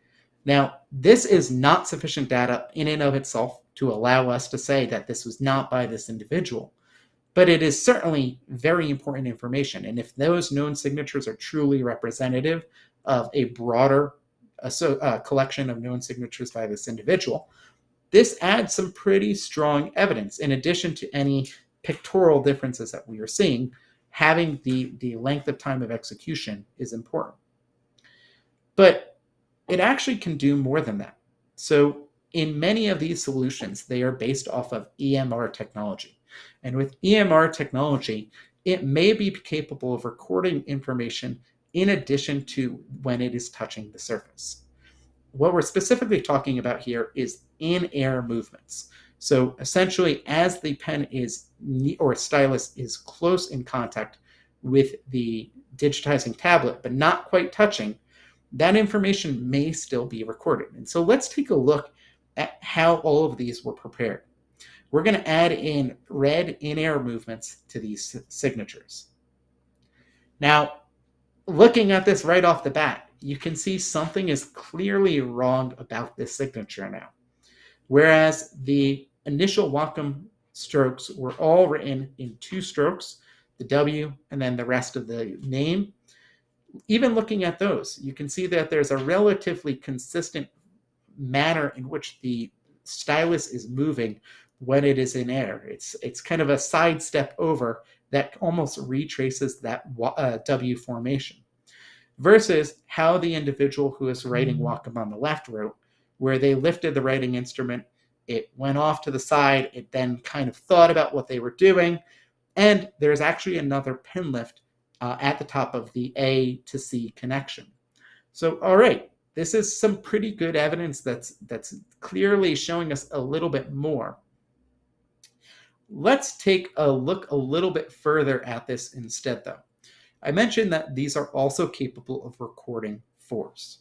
Now, this is not sufficient data in and of itself to allow us to say that this was not by this individual, but it is certainly very important information. And if those known signatures are truly representative of a broader collection of known signatures by this individual, this adds some pretty strong evidence. In addition to any pictorial differences that we are seeing, having the length of time of execution is important. But it actually can do more than that. So in many of these solutions, they are based off of EMR technology. And with EMR technology, it may be capable of recording information in addition to when it is touching the surface. What we're specifically talking about here is in-air movements. So essentially, as the pen is, or stylus is close in contact with the digitizing tablet, but not quite touching, that information may still be recorded. And so let's take a look at how all of these were prepared. We're going to add in red in-air movements to these signatures. Now, looking at this right off the bat, you can see something is clearly wrong about this signature now. Whereas the initial Wacom strokes were all written in 2 strokes, the W and then the rest of the name, even looking at those, you can see that there's a relatively consistent manner in which the stylus is moving when it is in air. It's kind of a sidestep over that almost retraces that W formation, versus how the individual who is writing Wacom on the left wrote, where they lifted the writing instrument, it went off to the side, it then kind of thought about what they were doing, and there's actually another pin lift at the top of the A to C connection. So, all right, this is some pretty good evidence that's clearly showing us a little bit more. Let's take a look a little bit further at this instead, though. I mentioned that these are also capable of recording force.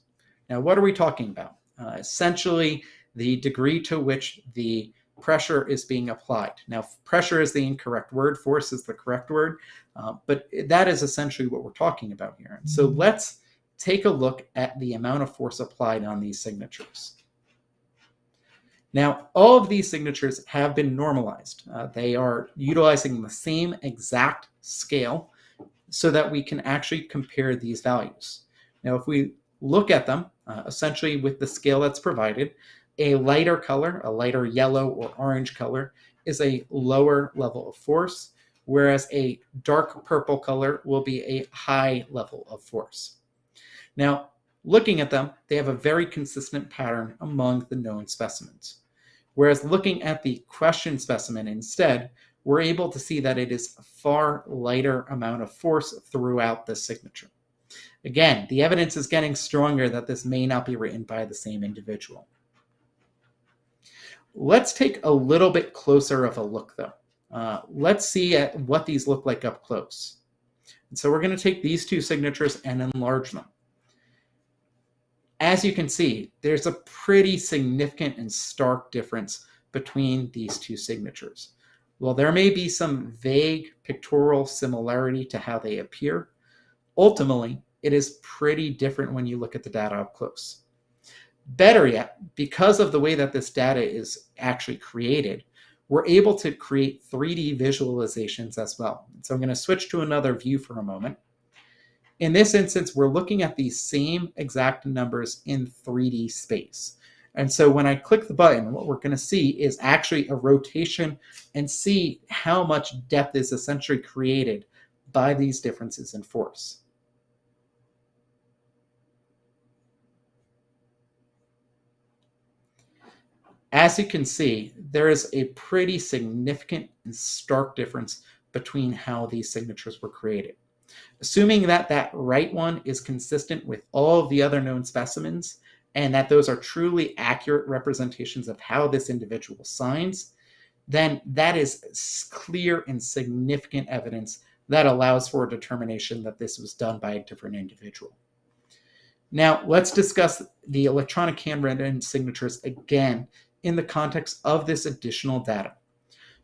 Now, what are we talking about? Essentially, the degree to which the pressure is being applied. Now, pressure is the incorrect word, force is the correct word, but that is essentially what we're talking about here. So let's take a look at the amount of force applied on these signatures. Now, all of these signatures have been normalized. They are utilizing the same exact scale so that we can actually compare these values. Now, if we look at them, essentially with the scale that's provided, a lighter color, a lighter yellow or orange color, is a lower level of force, whereas a dark purple color will be a high level of force. Now, looking at them, they have a very consistent pattern among the known specimens. Whereas looking at the question specimen instead, we're able to see that it is a far lighter amount of force throughout the signature. Again, the evidence is getting stronger that this may not be written by the same individual. Let's take a little bit closer of a look, though. Let's see at what these look like up close. And so we're going to take these two signatures and enlarge them. As you can see, there's a pretty significant and stark difference between these two signatures. While there may be some vague pictorial similarity to how they appear, ultimately, it is pretty different when you look at the data up close. Better yet, because of the way that this data is actually created, we're able to create 3D visualizations as well. So I'm going to switch to another view for a moment. In this instance, we're looking at these same exact numbers in 3D space. And so when I click the button, what we're going to see is actually a rotation and see how much depth is essentially created by these differences in force. As you can see, there is a pretty significant and stark difference between how these signatures were created. Assuming that that right one is consistent with all of the other known specimens, and that those are truly accurate representations of how this individual signs, then that is clear and significant evidence that allows for a determination that this was done by a different individual. Now, let's discuss the electronic handwritten signatures again in the context of this additional data.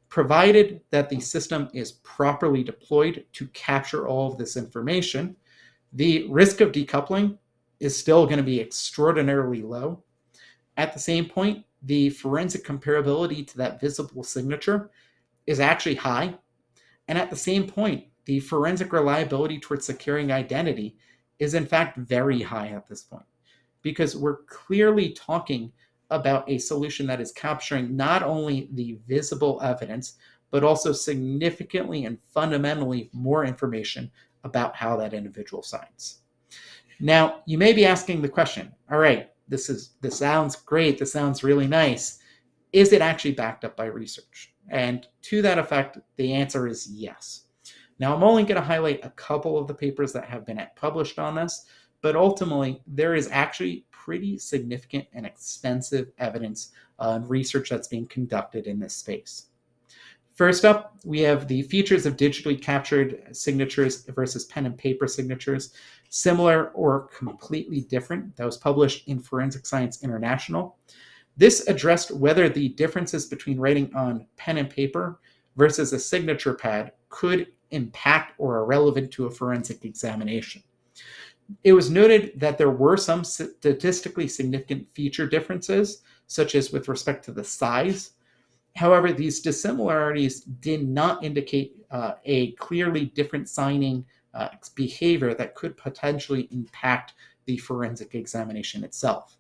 Provided that the system is properly deployed to capture all of this information, the risk of decoupling is still going to be extraordinarily low. At the same point, the forensic comparability to that visible signature is actually high. And at the same point, the forensic reliability towards securing identity is in fact very high at this point, because we're clearly talking about a solution that is capturing not only the visible evidence, but also significantly and fundamentally more information about how that individual signs. Now, you may be asking the question, all right, this sounds great, this sounds really nice. Is it actually backed up by research? And to that effect, the answer is yes. Now, I'm only going to highlight a couple of the papers that have been published on this, but ultimately, there is actually pretty significant and extensive evidence and research that's being conducted in this space. First up, we have the features of digitally captured signatures versus pen and paper signatures, similar or completely different. That was published in Forensic Science International. This addressed whether the differences between writing on pen and paper versus a signature pad could impact or are relevant to a forensic examination. It was noted that there were some statistically significant feature differences, such as with respect to the size. However, these dissimilarities did not indicate a clearly different signing behavior that could potentially impact the forensic examination itself.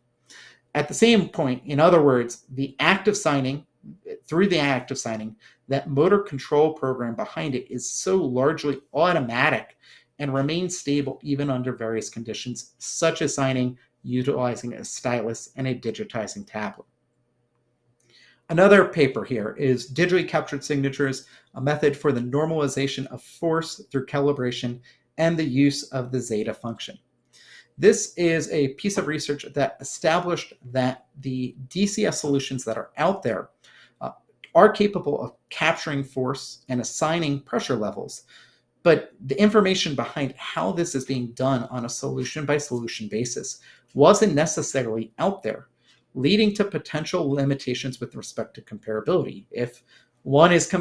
At the same point, in other words, through the act of signing, that motor control program behind it is so largely automatic and remains stable even under various conditions, such as signing utilizing a stylus and a digitizing tablet. Another paper here is digitally captured signatures, a method for the normalization of force through calibration and the use of the zeta function. This is a piece of research that established that the DCS solutions that are out there are capable of capturing force and assigning pressure levels, but the information behind how this is being done on a solution by solution basis wasn't necessarily out there, leading to potential limitations with respect to comparability. If one is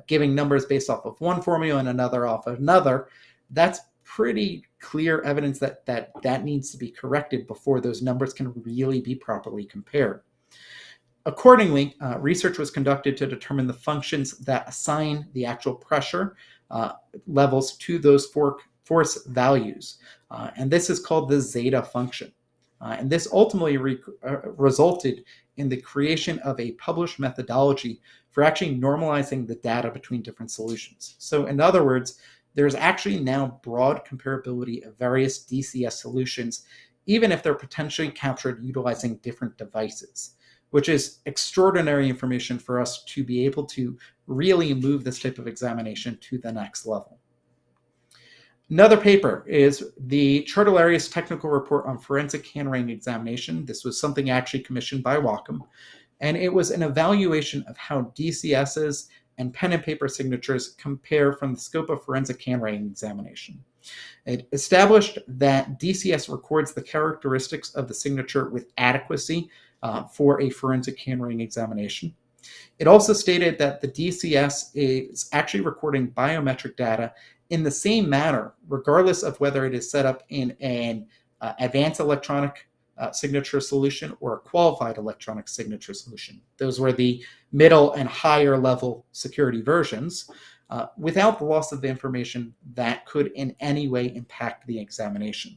giving numbers based off of one formula and another off of another, that's pretty clear evidence that needs to be corrected before those numbers can really be properly compared. Accordingly, research was conducted to determine the functions that assign the actual pressure levels to those force values. And this is called the zeta function. And this ultimately resulted in the creation of a published methodology for actually normalizing the data between different solutions. So in other words, there's actually now broad comparability of various DCS solutions, even if they're potentially captured utilizing different devices, which is extraordinary information for us to be able to really move this type of examination to the next level. Another paper is the Chartelarius Technical Report on Forensic Handwriting Examination. This was something actually commissioned by Wacom, and it was an evaluation of how DCSs and pen and paper signatures compare from the scope of forensic handwriting examination. It established that DCS records the characteristics of the signature with adequacy for a forensic handwriting examination. It also stated that the DCS is actually recording biometric data in the same manner, regardless of whether it is set up in an advanced electronic signature solution or a qualified electronic signature solution. Those were the middle and higher level security versions, without the loss of the information that could in any way impact the examination.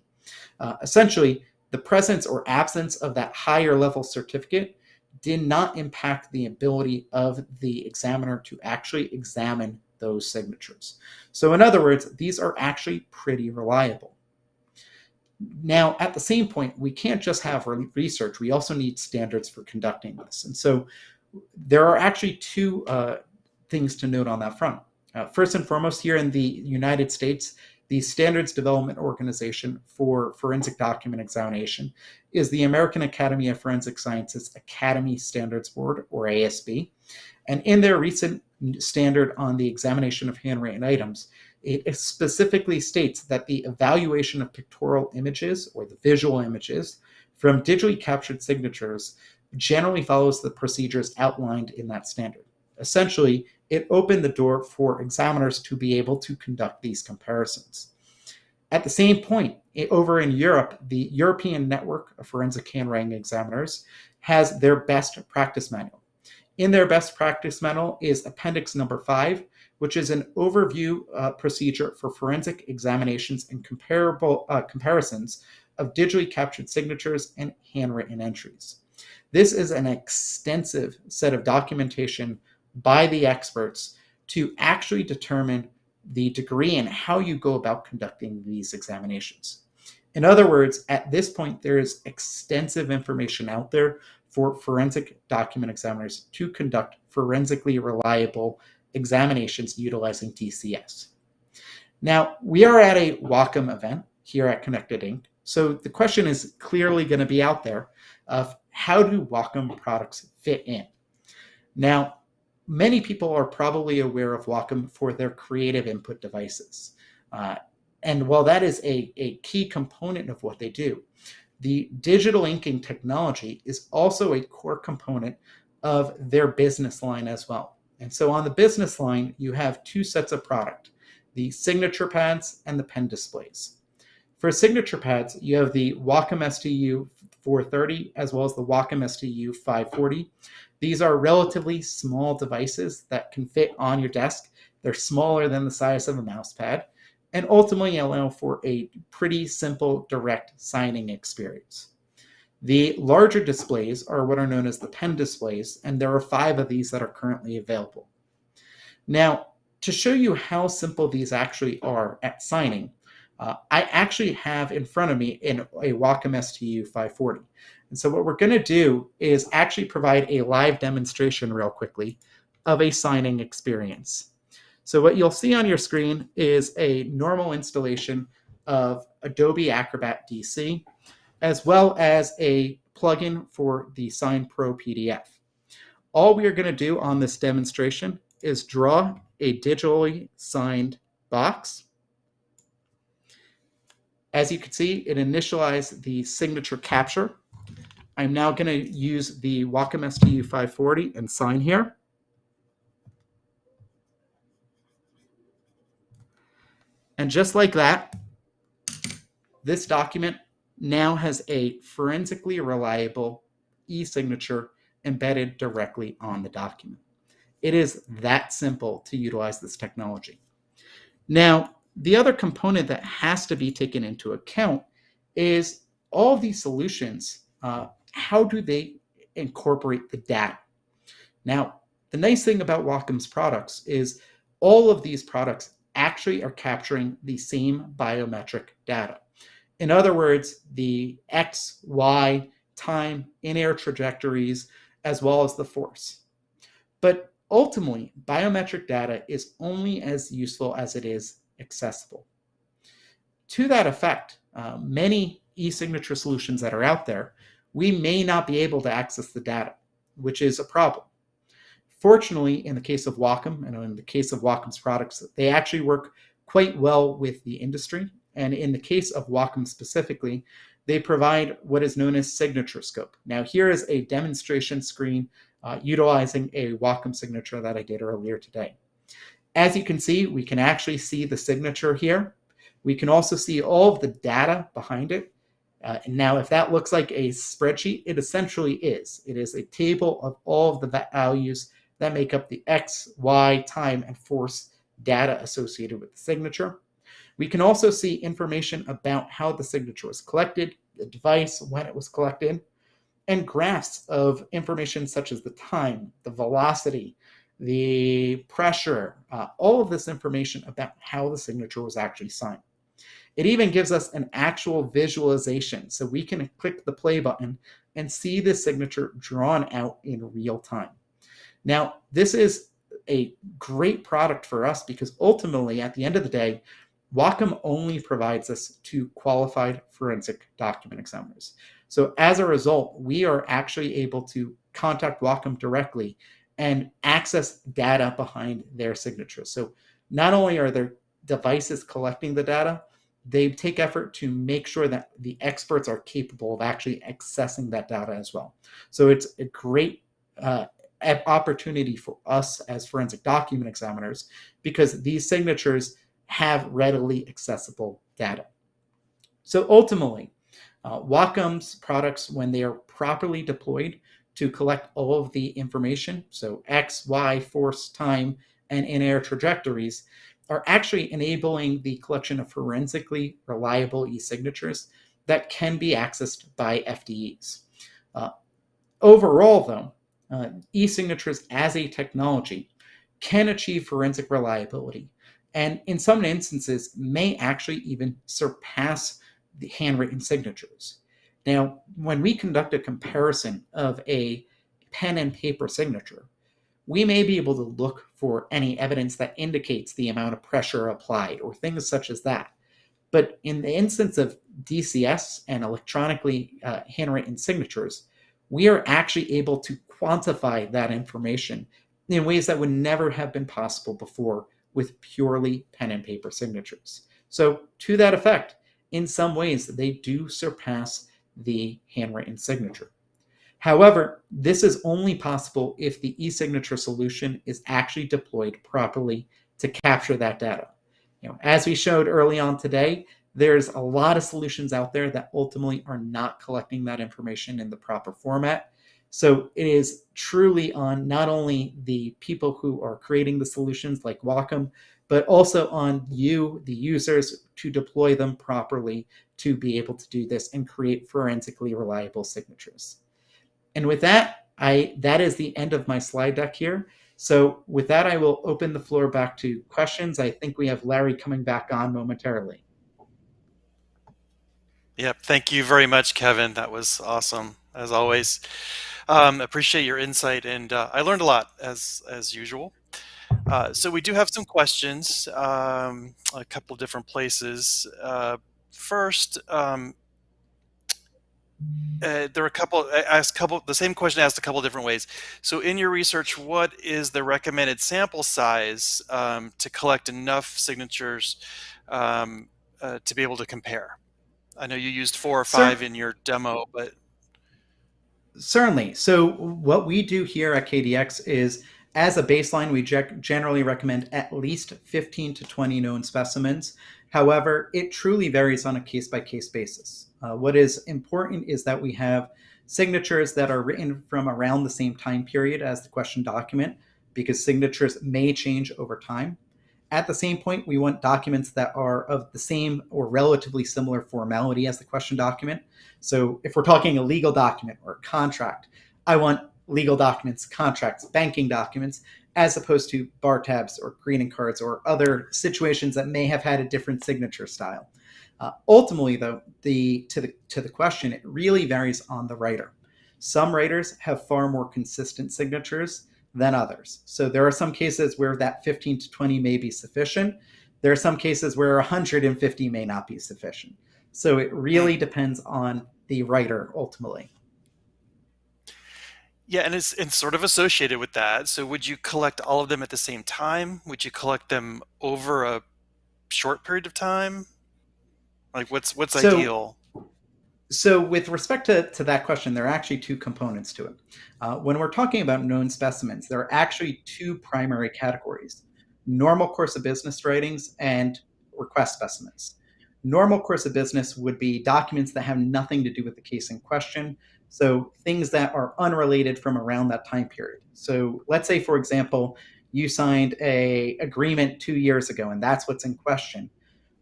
Essentially, the presence or absence of that higher level certificate did not impact the ability of the examiner to actually examine those signatures. So in other words, these are actually pretty reliable. Now, at the same point, we can't just have research. We also need standards for conducting this. And so there are actually two things to note on that front. First and foremost, here in the United States, the Standards Development Organization for Forensic Document Examination is the American Academy of Forensic Sciences Academy Standards Board, or ASB. And in their recent standard on the examination of handwritten items, it specifically states that the evaluation of pictorial images or the visual images from digitally captured signatures generally follows the procedures outlined in that standard. Essentially, it opened the door for examiners to be able to conduct these comparisons. At the same point, over in Europe, the European Network of Forensic Handwriting Examiners has their best practice manual. In their best practice manual is Appendix number 5, which is an overview procedure for forensic examinations and comparisons of digitally captured signatures and handwritten entries. This is an extensive set of documentation by the experts to actually determine the degree and how you go about conducting these examinations. In other words, at this point, there is extensive information out there for forensic document examiners to conduct forensically reliable examinations utilizing DCS. Now, we are at a Wacom event here at Connected Inc. So the question is clearly going to be out there of how do Wacom products fit in? Now, many people are probably aware of Wacom for their creative input devices. And while that is a key component of what they do, the digital inking technology is also a core component of their business line as well. And so on the business line, you have two sets of product, the signature pads and the pen displays. For signature pads, you have the Wacom STU 430 as well as the Wacom STU 540. These are relatively small devices that can fit on your desk. They're smaller than the size of a mouse pad. and ultimately allow for a pretty simple direct signing experience. The larger displays are what are known as the pen displays, and there are 5 of these that are currently available. Now, to show you how simple these actually are at signing, I actually have in front of me a Wacom STU 540. And so what we're going to do is actually provide a live demonstration real quickly of a signing experience. So what you'll see on your screen is a normal installation of Adobe Acrobat DC, as well as a plugin for the Sign Pro PDF. All we are going to do on this demonstration is draw a digitally signed box. As you can see, it initialized the signature capture. I'm now going to use the Wacom STU 540 and sign here. And just like that, this document now has a forensically reliable e-signature embedded directly on the document. It is that simple to utilize this technology. Now, the other component that has to be taken into account is all of these solutions, how do they incorporate the data? Now, the nice thing about Wacom's products is all of these products actually are capturing the same biometric data. In other words, the X, Y, time, in-air trajectories, as well as the force. But ultimately, biometric data is only as useful as it is accessible. To that effect, many e-signature solutions that are out there, we may not be able to access the data, which is a problem. Fortunately, in the case of Wacom, and in the case of Wacom's products, they actually work quite well with the industry. And in the case of Wacom specifically, they provide what is known as signature scope. Now, here is a demonstration screen utilizing a Wacom signature that I did earlier today. As you can see, we can actually see the signature here. We can also see all of the data behind it. Now, if that looks like a spreadsheet, it essentially is. It is a table of all of the values that make up the X, Y, time, and force data associated with the signature. We can also see information about how the signature was collected, the device, when it was collected, and graphs of information such as the time, the velocity, the pressure, all of this information about how the signature was actually signed. It even gives us an actual visualization, so we can click the play button and see the signature drawn out in real time. Now, this is a great product for us because ultimately, at the end of the day, Wacom only provides us to qualified forensic document examiners. So as a result, we are actually able to contact Wacom directly and access data behind their signatures. So not only are their devices collecting the data, they take effort to make sure that the experts are capable of actually accessing that data as well. So it's a great opportunity for us as forensic document examiners because these signatures have readily accessible data. So ultimately, Wacom's products, when they are properly deployed to collect all of the information, so X, Y, force, time, and in-air trajectories, are actually enabling the collection of forensically reliable e-signatures that can be accessed by FDEs. Overall, though, e-signatures as a technology can achieve forensic reliability, and in some instances may actually even surpass the handwritten signatures. Now, when we conduct a comparison of a pen and paper signature, we may be able to look for any evidence that indicates the amount of pressure applied or things such as that. But in the instance of DCS and electronically handwritten signatures, we are actually able to quantify that information in ways that would never have been possible before with purely pen and paper signatures. So to that effect, in some ways, they do surpass the handwritten signature. However, this is only possible if the e-signature solution is actually deployed properly to capture that data. As we showed early on today, there's a lot of solutions out there that ultimately are not collecting that information in the proper format. So it is truly on not only the people who are creating the solutions like Wacom, but also on you, the users, to deploy them properly to be able to do this and create forensically reliable signatures. And with that, that is the end of my slide deck here. So with that, I will open the floor back to questions. I think we have Larry coming back on momentarily. Yep. Thank you very much, Kevin. That was awesome, as always. Appreciate your insight, and I learned a lot as usual. So we do have some questions, a couple of different places. First, there are a couple. I asked couple the same question asked a couple different ways. So, in your research, what is the recommended sample size to collect enough signatures to be able to compare? I know you used 4 or 5 Sir, in your demo, but Certainly. So, what we do here at KDX is, as a baseline, we generally recommend at least 15 to 20 known specimens. However, it truly varies on a case by case basis. What is important is that we have signatures that are written from around the same time period as the question document, because signatures may change over time. At the same point, we want documents that are of the same or relatively similar formality as the question document. So if we're talking a legal document or a contract, I want legal documents, contracts, banking documents, as opposed to bar tabs or greeting cards or other situations that may have had a different signature style. Ultimately, though, to the question, it really varies on the writer. Some writers have far more consistent signatures than others. So there are some cases where that 15 to 20 may be sufficient. There are some cases where 150 may not be sufficient. So it mm, really depends on the writer ultimately. yeah, and it's sort of associated with that. So, would you collect all of them at the same time? Would you collect them over a short period of time? Like, what's So ideal? So, with respect to that question, there are actually two components to it. When we're talking about known specimens, there are actually two primary categories: normal course of business writings and request specimens. Normal course of business would be documents that have nothing to do with the case in question. So, things that are unrelated from around that time period. So, let's say, for example, you signed a agreement 2 years ago, and that's what's in question.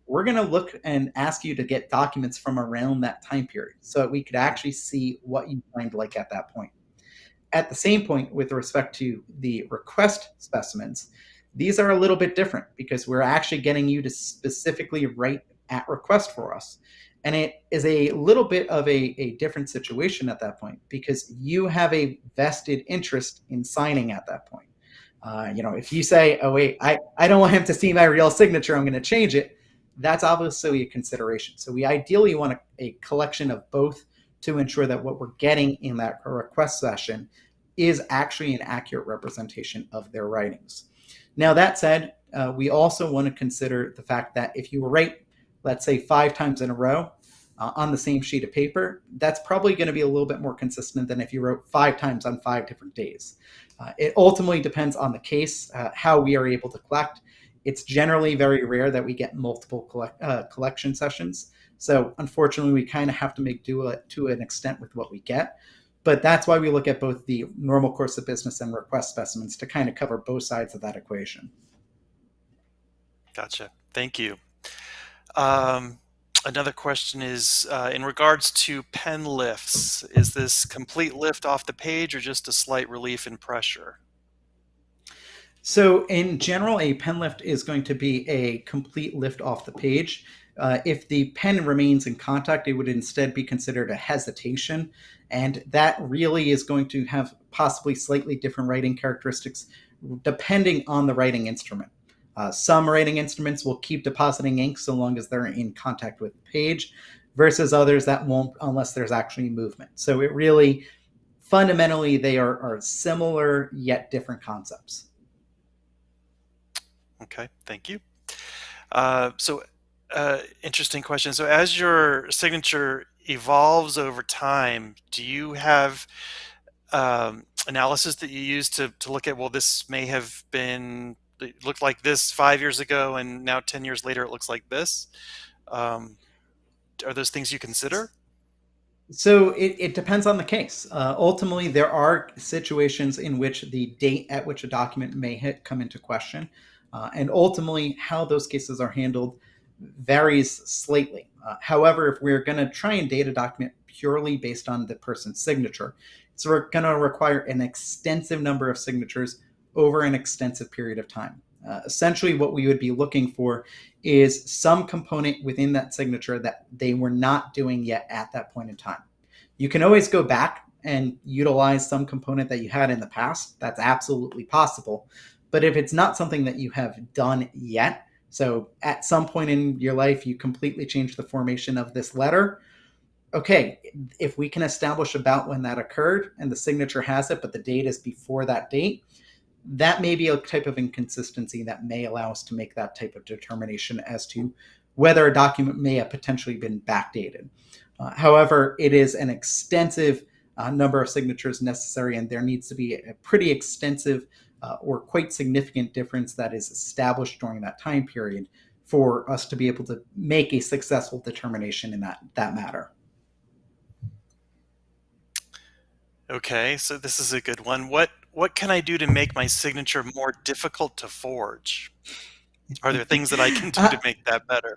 We're going to look and ask you to get documents from around that time period so that we could actually see what you find like at that point. At the same point, with respect to the request specimens, these are a little bit different because we're actually getting you to specifically write at request for us. And it is a little bit of a different situation at that point because you have a vested interest in signing at that point. If you say, oh, wait, I don't want him to see my real signature, I'm going to change it, that's obviously a consideration. So we ideally want a collection of both to ensure that what we're getting in that request session is actually an accurate representation of their writings. Now, that said, we also want to consider the fact that if you write, let's say, 5 times in a row on the same sheet of paper, that's probably going to be a little bit more consistent than if you wrote 5 times on 5 different days. It ultimately depends on the case, how we are able to collect. It's generally very rare that we get multiple collection sessions. So unfortunately, we kind of have to make do to an extent with what we get. But that's why we look at both the normal course of business and request specimens to kind of cover both sides of that equation. Gotcha. Thank you. Um, Another question is in regards to pen lifts, is this complete lift off the page or just a slight relief in pressure? So in general, a pen lift is going to be a complete lift off the page. If the pen remains in contact, it would instead be considered a hesitation. And that really is going to have possibly slightly different writing characteristics depending on the writing instrument. Some writing instruments will keep depositing ink so long as they're in contact with the page, versus others that won't unless there's actually movement. So it really, fundamentally, they are similar yet different concepts. Okay, thank you. So, interesting question. So, as your signature evolves over time, do you have analysis that you use to look at, well, this may have been, it looked like this 5 years ago, and now 10 years later, it looks like this? Um, are those things you consider? So it depends on the case. Ultimately, there are situations in which the date at which a document may come into question. And ultimately, how those cases are handled varies slightly. However, if we're going to try and date a document purely based on the person's signature, so we're going to require an extensive number of signatures over an extensive period of time. Essentially, what we would be looking for is some component within that signature that they were not doing yet at that point in time. You can always go back and utilize some component that you had in the past. That's absolutely possible. But if it's not something that you have done yet, so at some point in your life, you completely change the formation of this letter, okay, if we can establish about when that occurred and the signature has it, but the date is before that date, that may be a type of inconsistency that may allow us to make that type of determination as to whether a document may have potentially been backdated. However, it is an extensive number of signatures necessary, and there needs to be a pretty extensive or quite significant difference that is established during that time period for us to be able to make a successful determination in that matter. Okay, so this is a good one. What can I do to make my signature more difficult to forge? Are there things that I can do to uh, make that better?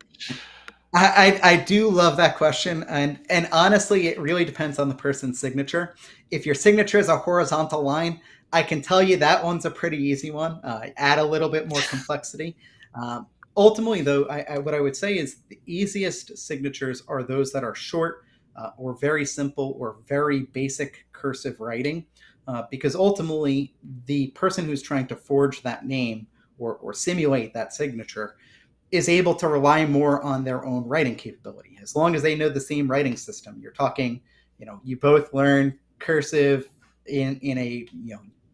I do love that question, and honestly, it really depends on the person's signature. If your signature is a horizontal line, I can tell you that one's a pretty easy one. Add a little bit more complexity. Ultimately, though, what I would say is the easiest signatures are those that are short or very simple or very basic cursive writing, because ultimately, the person who's trying to forge that name or simulate that signature is able to rely more on their own writing capability. As long as they know the same writing system, you're talking, you both learn cursive in a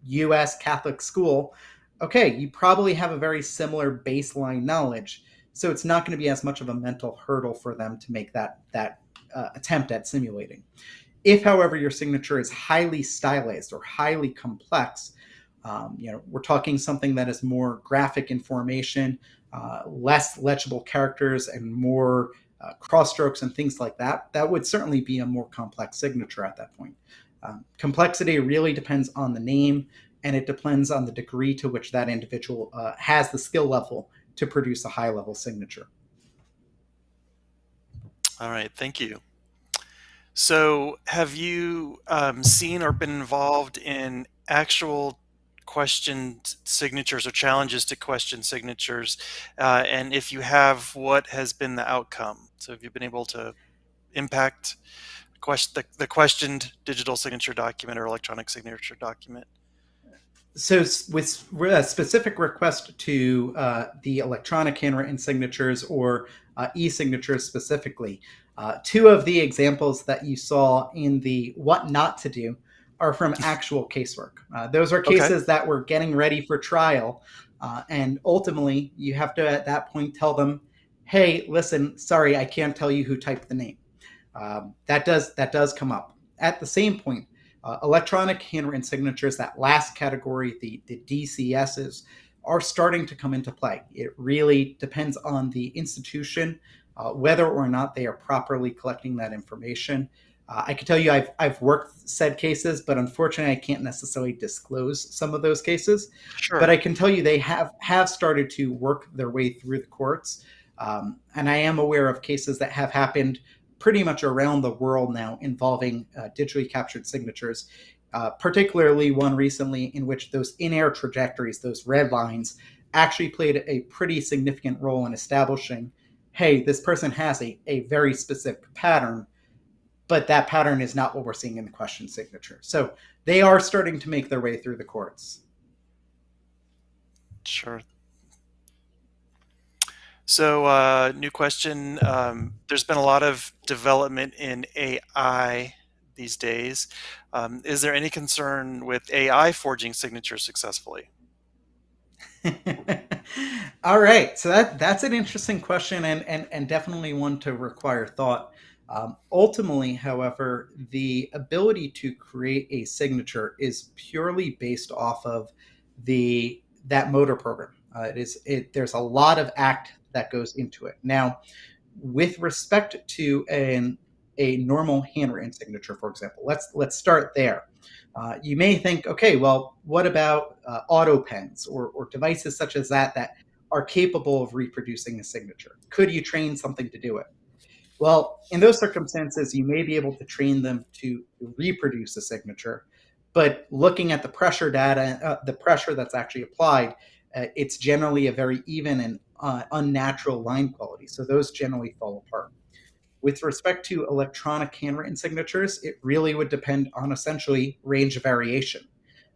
U.S. Catholic school. Okay, you probably have a very similar baseline knowledge, so it's not going to be as much of a mental hurdle for them to make that attempt at simulating. If, however, your signature is highly stylized or highly complex, we're talking something that is more graphic information, less legible characters, and more cross strokes and things like that, that would certainly be a more complex signature at that point. Complexity really depends on the name, and it depends on the degree to which that individual has the skill level to produce a high level signature. All right, thank you. So, have you seen or been involved in actual questioned signatures or challenges to question signatures? And if you have, what has been the outcome? So, have you been able to impact the questioned digital signature document or electronic signature document? So, with a specific request to the electronic handwritten signatures or e-signatures specifically, two of the examples that you saw in the what not to do are from actual casework. Those are Okay, cases that were getting ready for trial, and ultimately you have to at that point tell them, "Hey, listen, sorry, I can't tell you who typed the name." That does come up. At the same point, electronic handwritten signatures, that last category, the DCSs, are starting to come into play. It really depends on the institution, whether or not they are properly collecting that information. I can tell you I've worked said cases, but unfortunately I can't necessarily disclose some of those cases. But sure. I can tell you they have started to work their way through the courts. And I am aware of cases that have happened pretty much around the world now involving digitally captured signatures, particularly one recently in which those in-air trajectories, those red lines, actually played a pretty significant role in establishing, hey, this person has a very specific pattern, but that pattern is not what we're seeing in the question signature. So they are starting to make their way through the courts. Sure. So, new question. There's been a lot of development in AI these days. Is there any concern with AI forging signatures successfully? All right, so that's an interesting question, and definitely one to require thought. Ultimately, however, the ability to create a signature is purely based off of the that motor program. There's a lot of act that goes into it. Now, with respect to a normal handwritten signature, for example, let's start there. You may think, okay, well, what about auto pens or devices such as that are capable of reproducing a signature? Could you train something to do it? Well, in those circumstances, you may be able to train them to reproduce a signature, but looking at the pressure data, the pressure that's actually applied, it's generally a very even and unnatural line quality. So those generally fall apart. With respect to electronic handwritten signatures, it really would depend on essentially range of variation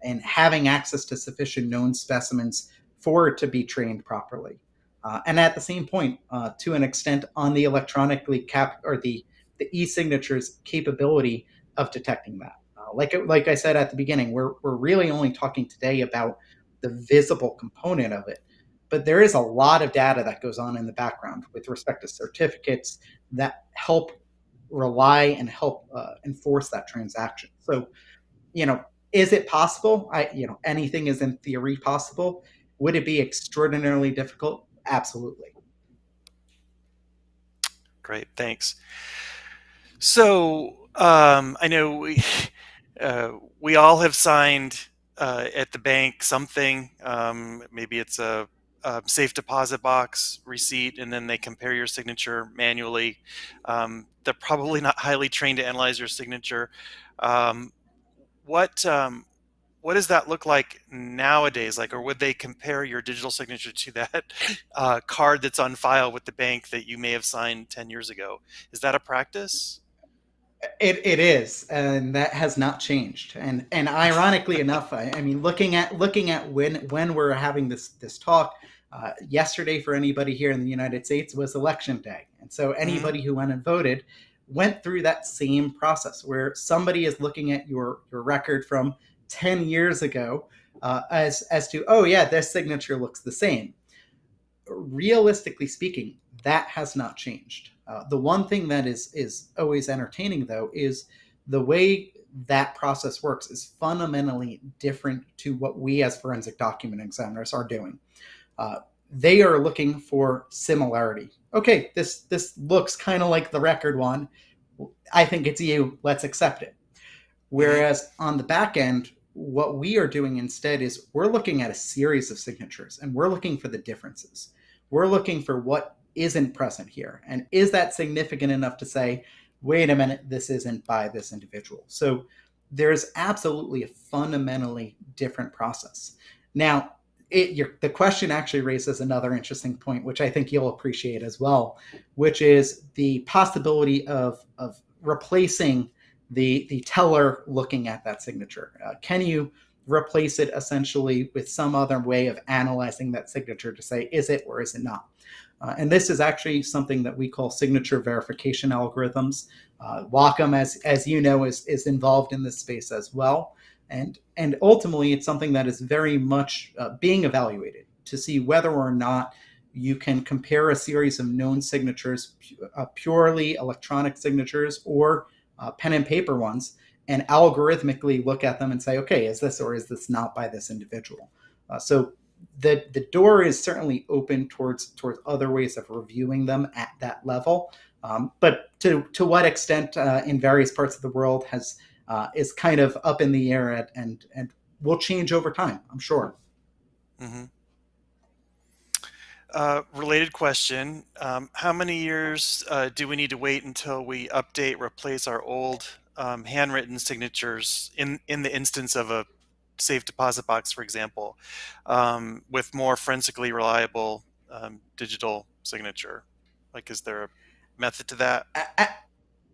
and having access to sufficient known specimens for it to be trained properly. And at the same point, to an extent, on the electronically cap or the e-signature's capability of detecting that. Like I said at the beginning, we're really only talking today about the visible component of it, but there is a lot of data that goes on in the background with respect to certificates that help rely and help enforce that transaction. So, you know, is it possible? Anything is in theory possible. Would it be extraordinarily difficult? Absolutely. Great, thanks. So I know we all have signed at the bank something. Maybe it's a safe deposit box receipt, and then they compare your signature manually. They're probably not highly trained to analyze your signature. Um, what what does that look like nowadays? Like, or would they compare your digital signature to that card that's on file with the bank that you may have signed 10 years ago? Is that a practice? It is, and that has not changed. And ironically enough, I mean, looking at when we're having this talk, yesterday for anybody here in the United States was election day, and so Hmm. anybody who went and voted went through that same process where somebody is looking at your record from 10 years ago, as to, oh yeah, this signature looks the same. Realistically speaking, that has not changed. The one thing that is always entertaining, though, is the way that process works is fundamentally different to what we as forensic document examiners are doing. They are looking for similarity. Okay, this looks kind of like the record one. I think it's you. Let's accept it. Hmm. Whereas on the back end, what we are doing instead is we're looking at a series of signatures and we're looking for the differences. We're looking for what isn't present here. And is that significant enough to say, wait a minute, this isn't by this individual? So there's absolutely a fundamentally different process. Now, the question actually raises another interesting point, which I think you'll appreciate as well, which is the possibility of replacing the teller looking at that signature. Can you replace it essentially with some other way of analyzing that signature to say, is it or is it not? And this is actually something that we call signature verification algorithms. Wacom, as you know, is involved in this space as well. And ultimately, it's something that is very much being evaluated to see whether or not you can compare a series of known signatures, purely electronic signatures or pen and paper ones, and algorithmically look at them and say, okay, is this or is this not by this individual? So the door is certainly open towards other ways of reviewing them at that level. But to what extent in various parts of the world has is kind of up in the air and will change over time, I'm sure. Hmm. Related question. How many years do we need to wait until we update, replace our old handwritten signatures in the instance of a safe deposit box, for example, with more forensically reliable digital signature? Like, is there a method to that?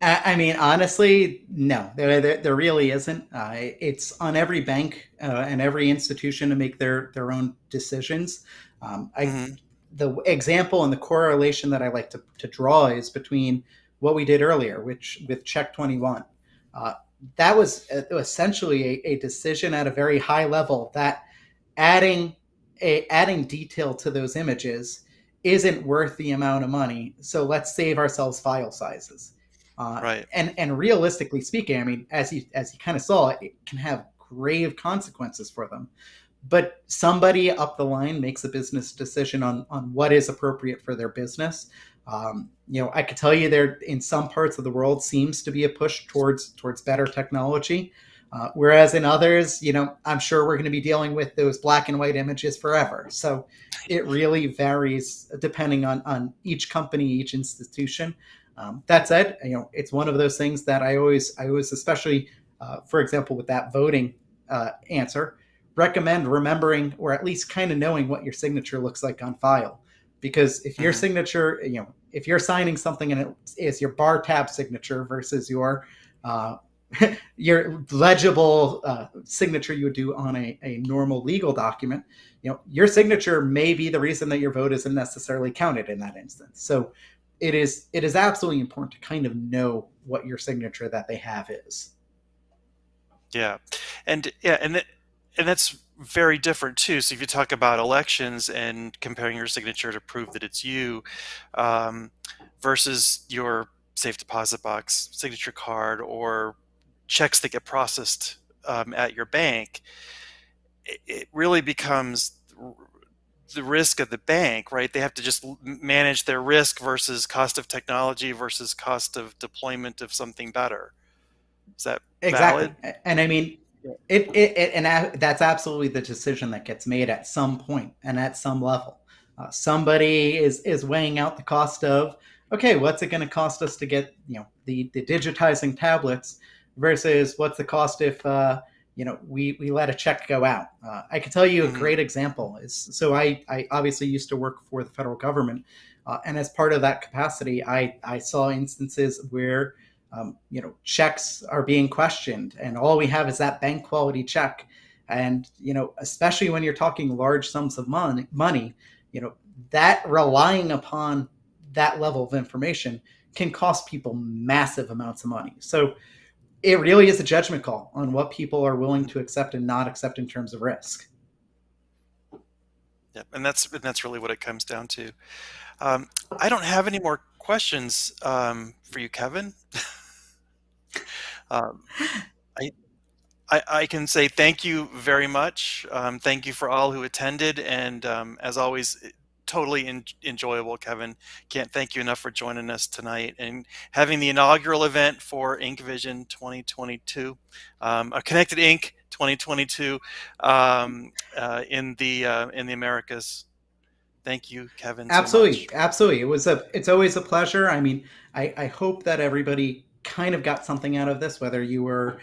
I mean, honestly, no, there really isn't. It's on every bank and every institution to make their own decisions. I Hmm. The example and the correlation that I like to draw is between what we did earlier, which with Check 21. Uh, that was essentially a decision at a very high level that adding adding detail to those images isn't worth the amount of money. So let's save ourselves file sizes. Right. And realistically speaking, I mean, as you kind of saw, it can have grave consequences for them. But somebody up the line makes a business decision on what is appropriate for their business. I could tell you there in some parts of the world seems to be a push towards better technology. Whereas in others, I'm sure we're going to be dealing with those black and white images forever. So it really varies depending on each company, each institution. That said, it's one of those things that I always, especially, for example, with that voting answer, recommend remembering or at least kind of knowing what your signature looks like on file. Because if your Hmm. signature, if you're signing something and it is your bar tab signature versus uh, your legible signature you would do on a normal legal document, your signature may be the reason that your vote isn't necessarily counted in that instance. So it is absolutely important to kind of know what your signature that they have is. Yeah, and yeah, and that's very different too. So if you talk about elections and comparing your signature to prove that it's you, um, versus your safe deposit box signature card or checks that get processed at your bank, it really becomes the risk of the bank, right? They have to just manage their risk versus cost of technology versus cost of deployment of something better. Is that Exactly. valid? And I mean, that's absolutely the decision that gets made at some point and at some level. Somebody is weighing out the cost of, okay, what's it going to cost us to get the digitizing tablets versus what's the cost if we let a check go out. I can tell you a Hmm. great example is, so I obviously used to work for the federal government, and as part of that capacity, I saw instances where checks are being questioned, and all we have is that bank quality check. And especially when you're talking large sums of money, that relying upon that level of information can cost people massive amounts of money. So it really is a judgment call on what people are willing to accept and not accept in terms of risk. Yeah, and that's really what it comes down to. Um, I don't have any more questions for you, Kevin. Um, I, I can say thank you very much. Thank you for all who attended, and as always, totally enjoyable, Kevin. Can't thank you enough for joining us tonight and having the inaugural event for Ink Vision 2022, a Connected Ink 2022 in the Americas. Thank you, Kevin, so Absolutely, much. absolutely. It's always a pleasure. I mean, I hope that everybody kind of got something out of this, whether you were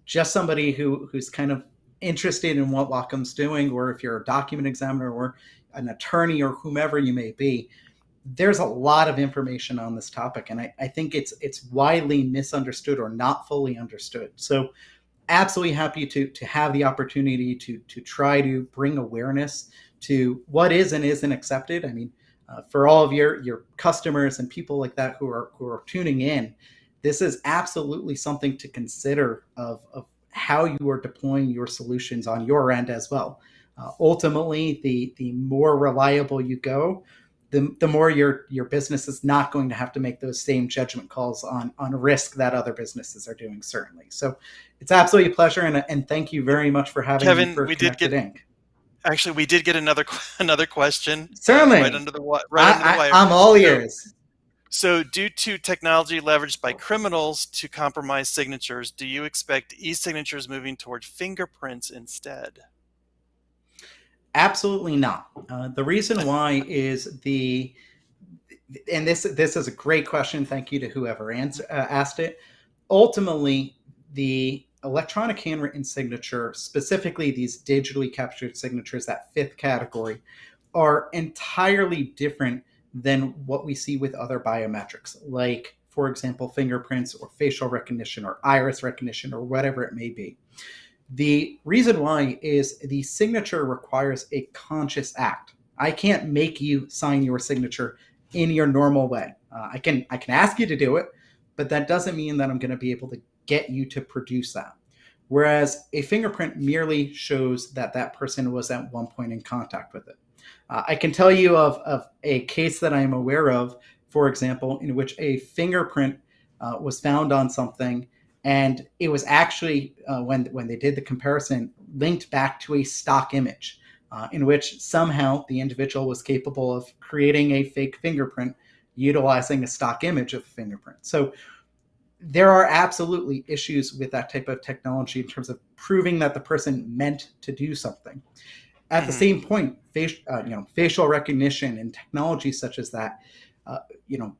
just somebody who's kind of interested in what Wacom's doing, or if you're a document examiner or an attorney or whomever you may be. There's a lot of information on this topic, and I think it's widely misunderstood or not fully understood. So absolutely happy to have the opportunity to try to bring awareness to what is and isn't accepted. I mean, for all of your customers and people like that who are tuning in, this is absolutely something to consider of how you are deploying your solutions on your end as well. Ultimately, the more reliable you go, the more your business is not going to have to make those same judgment calls on risk that other businesses are doing, certainly. So it's absolutely a pleasure, and thank you very much for having me Kevin, for Connected Inc. we did get another another question right Certainly, under right under the wire. I'm all So ears. So, due to technology leveraged by criminals to compromise signatures, do you expect e-signatures moving toward fingerprints instead? Absolutely not. The reason why is and this is a great question. Thank you to whoever asked it. Ultimately, the electronic handwritten signature, specifically these digitally captured signatures, that fifth category, are entirely different than what we see with other biometrics, like, for example, fingerprints or facial recognition or iris recognition or whatever it may be. The reason why is the signature requires a conscious act. I can't make you sign your signature in your normal way. I can ask you to do it, but that doesn't mean that I'm going to be able to get you to produce that. Whereas a fingerprint merely shows that that person was at one point in contact with it. I can tell you of a case that I'm aware of, for example, in which a fingerprint was found on something, and it was actually when they did the comparison linked back to a stock image, in which somehow the individual was capable of creating a fake fingerprint utilizing a stock image of a fingerprint. So there are absolutely issues with that type of technology in terms of proving that the person meant to do something. At the Hmm. same point, facial recognition and technology such as that, uh, you know,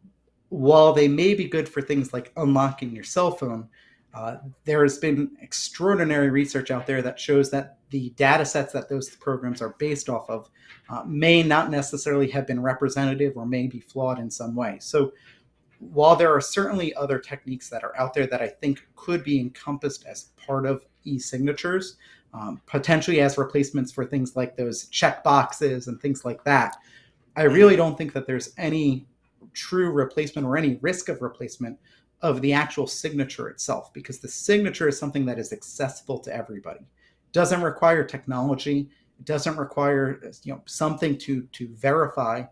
while they may be good for things like unlocking your cell phone, uh, there has been extraordinary research out there that shows that the data sets that those programs are based off of may not necessarily have been representative or may be flawed in some way. So while there are certainly other techniques that are out there that I think could be encompassed as part of e-signatures, potentially as replacements for things like those check boxes and things like that, I really Hmm. don't think that there's any true replacement or any risk of replacement of the actual signature itself, because the signature is something that is accessible to everybody. It doesn't require technology. It doesn't require something to verify.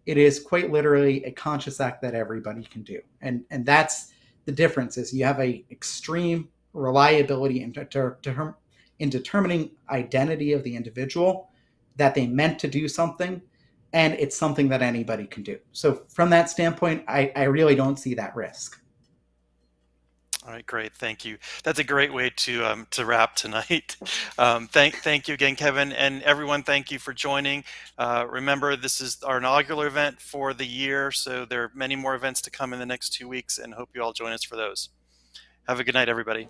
It is quite literally a conscious act that everybody can do, and that's the difference. Is you have a extreme reliability in determining identity of the individual, that they meant to do something, and it's something that anybody can do. So from that standpoint, I really don't see that risk. All right, great. Thank you. That's a great way to wrap tonight. Thank you again, Kevin, and everyone. Thank you for joining. Remember, this is our inaugural event for the year, so there are many more events to come in the next 2 weeks, and hope you all join us for those. Have a good night, everybody.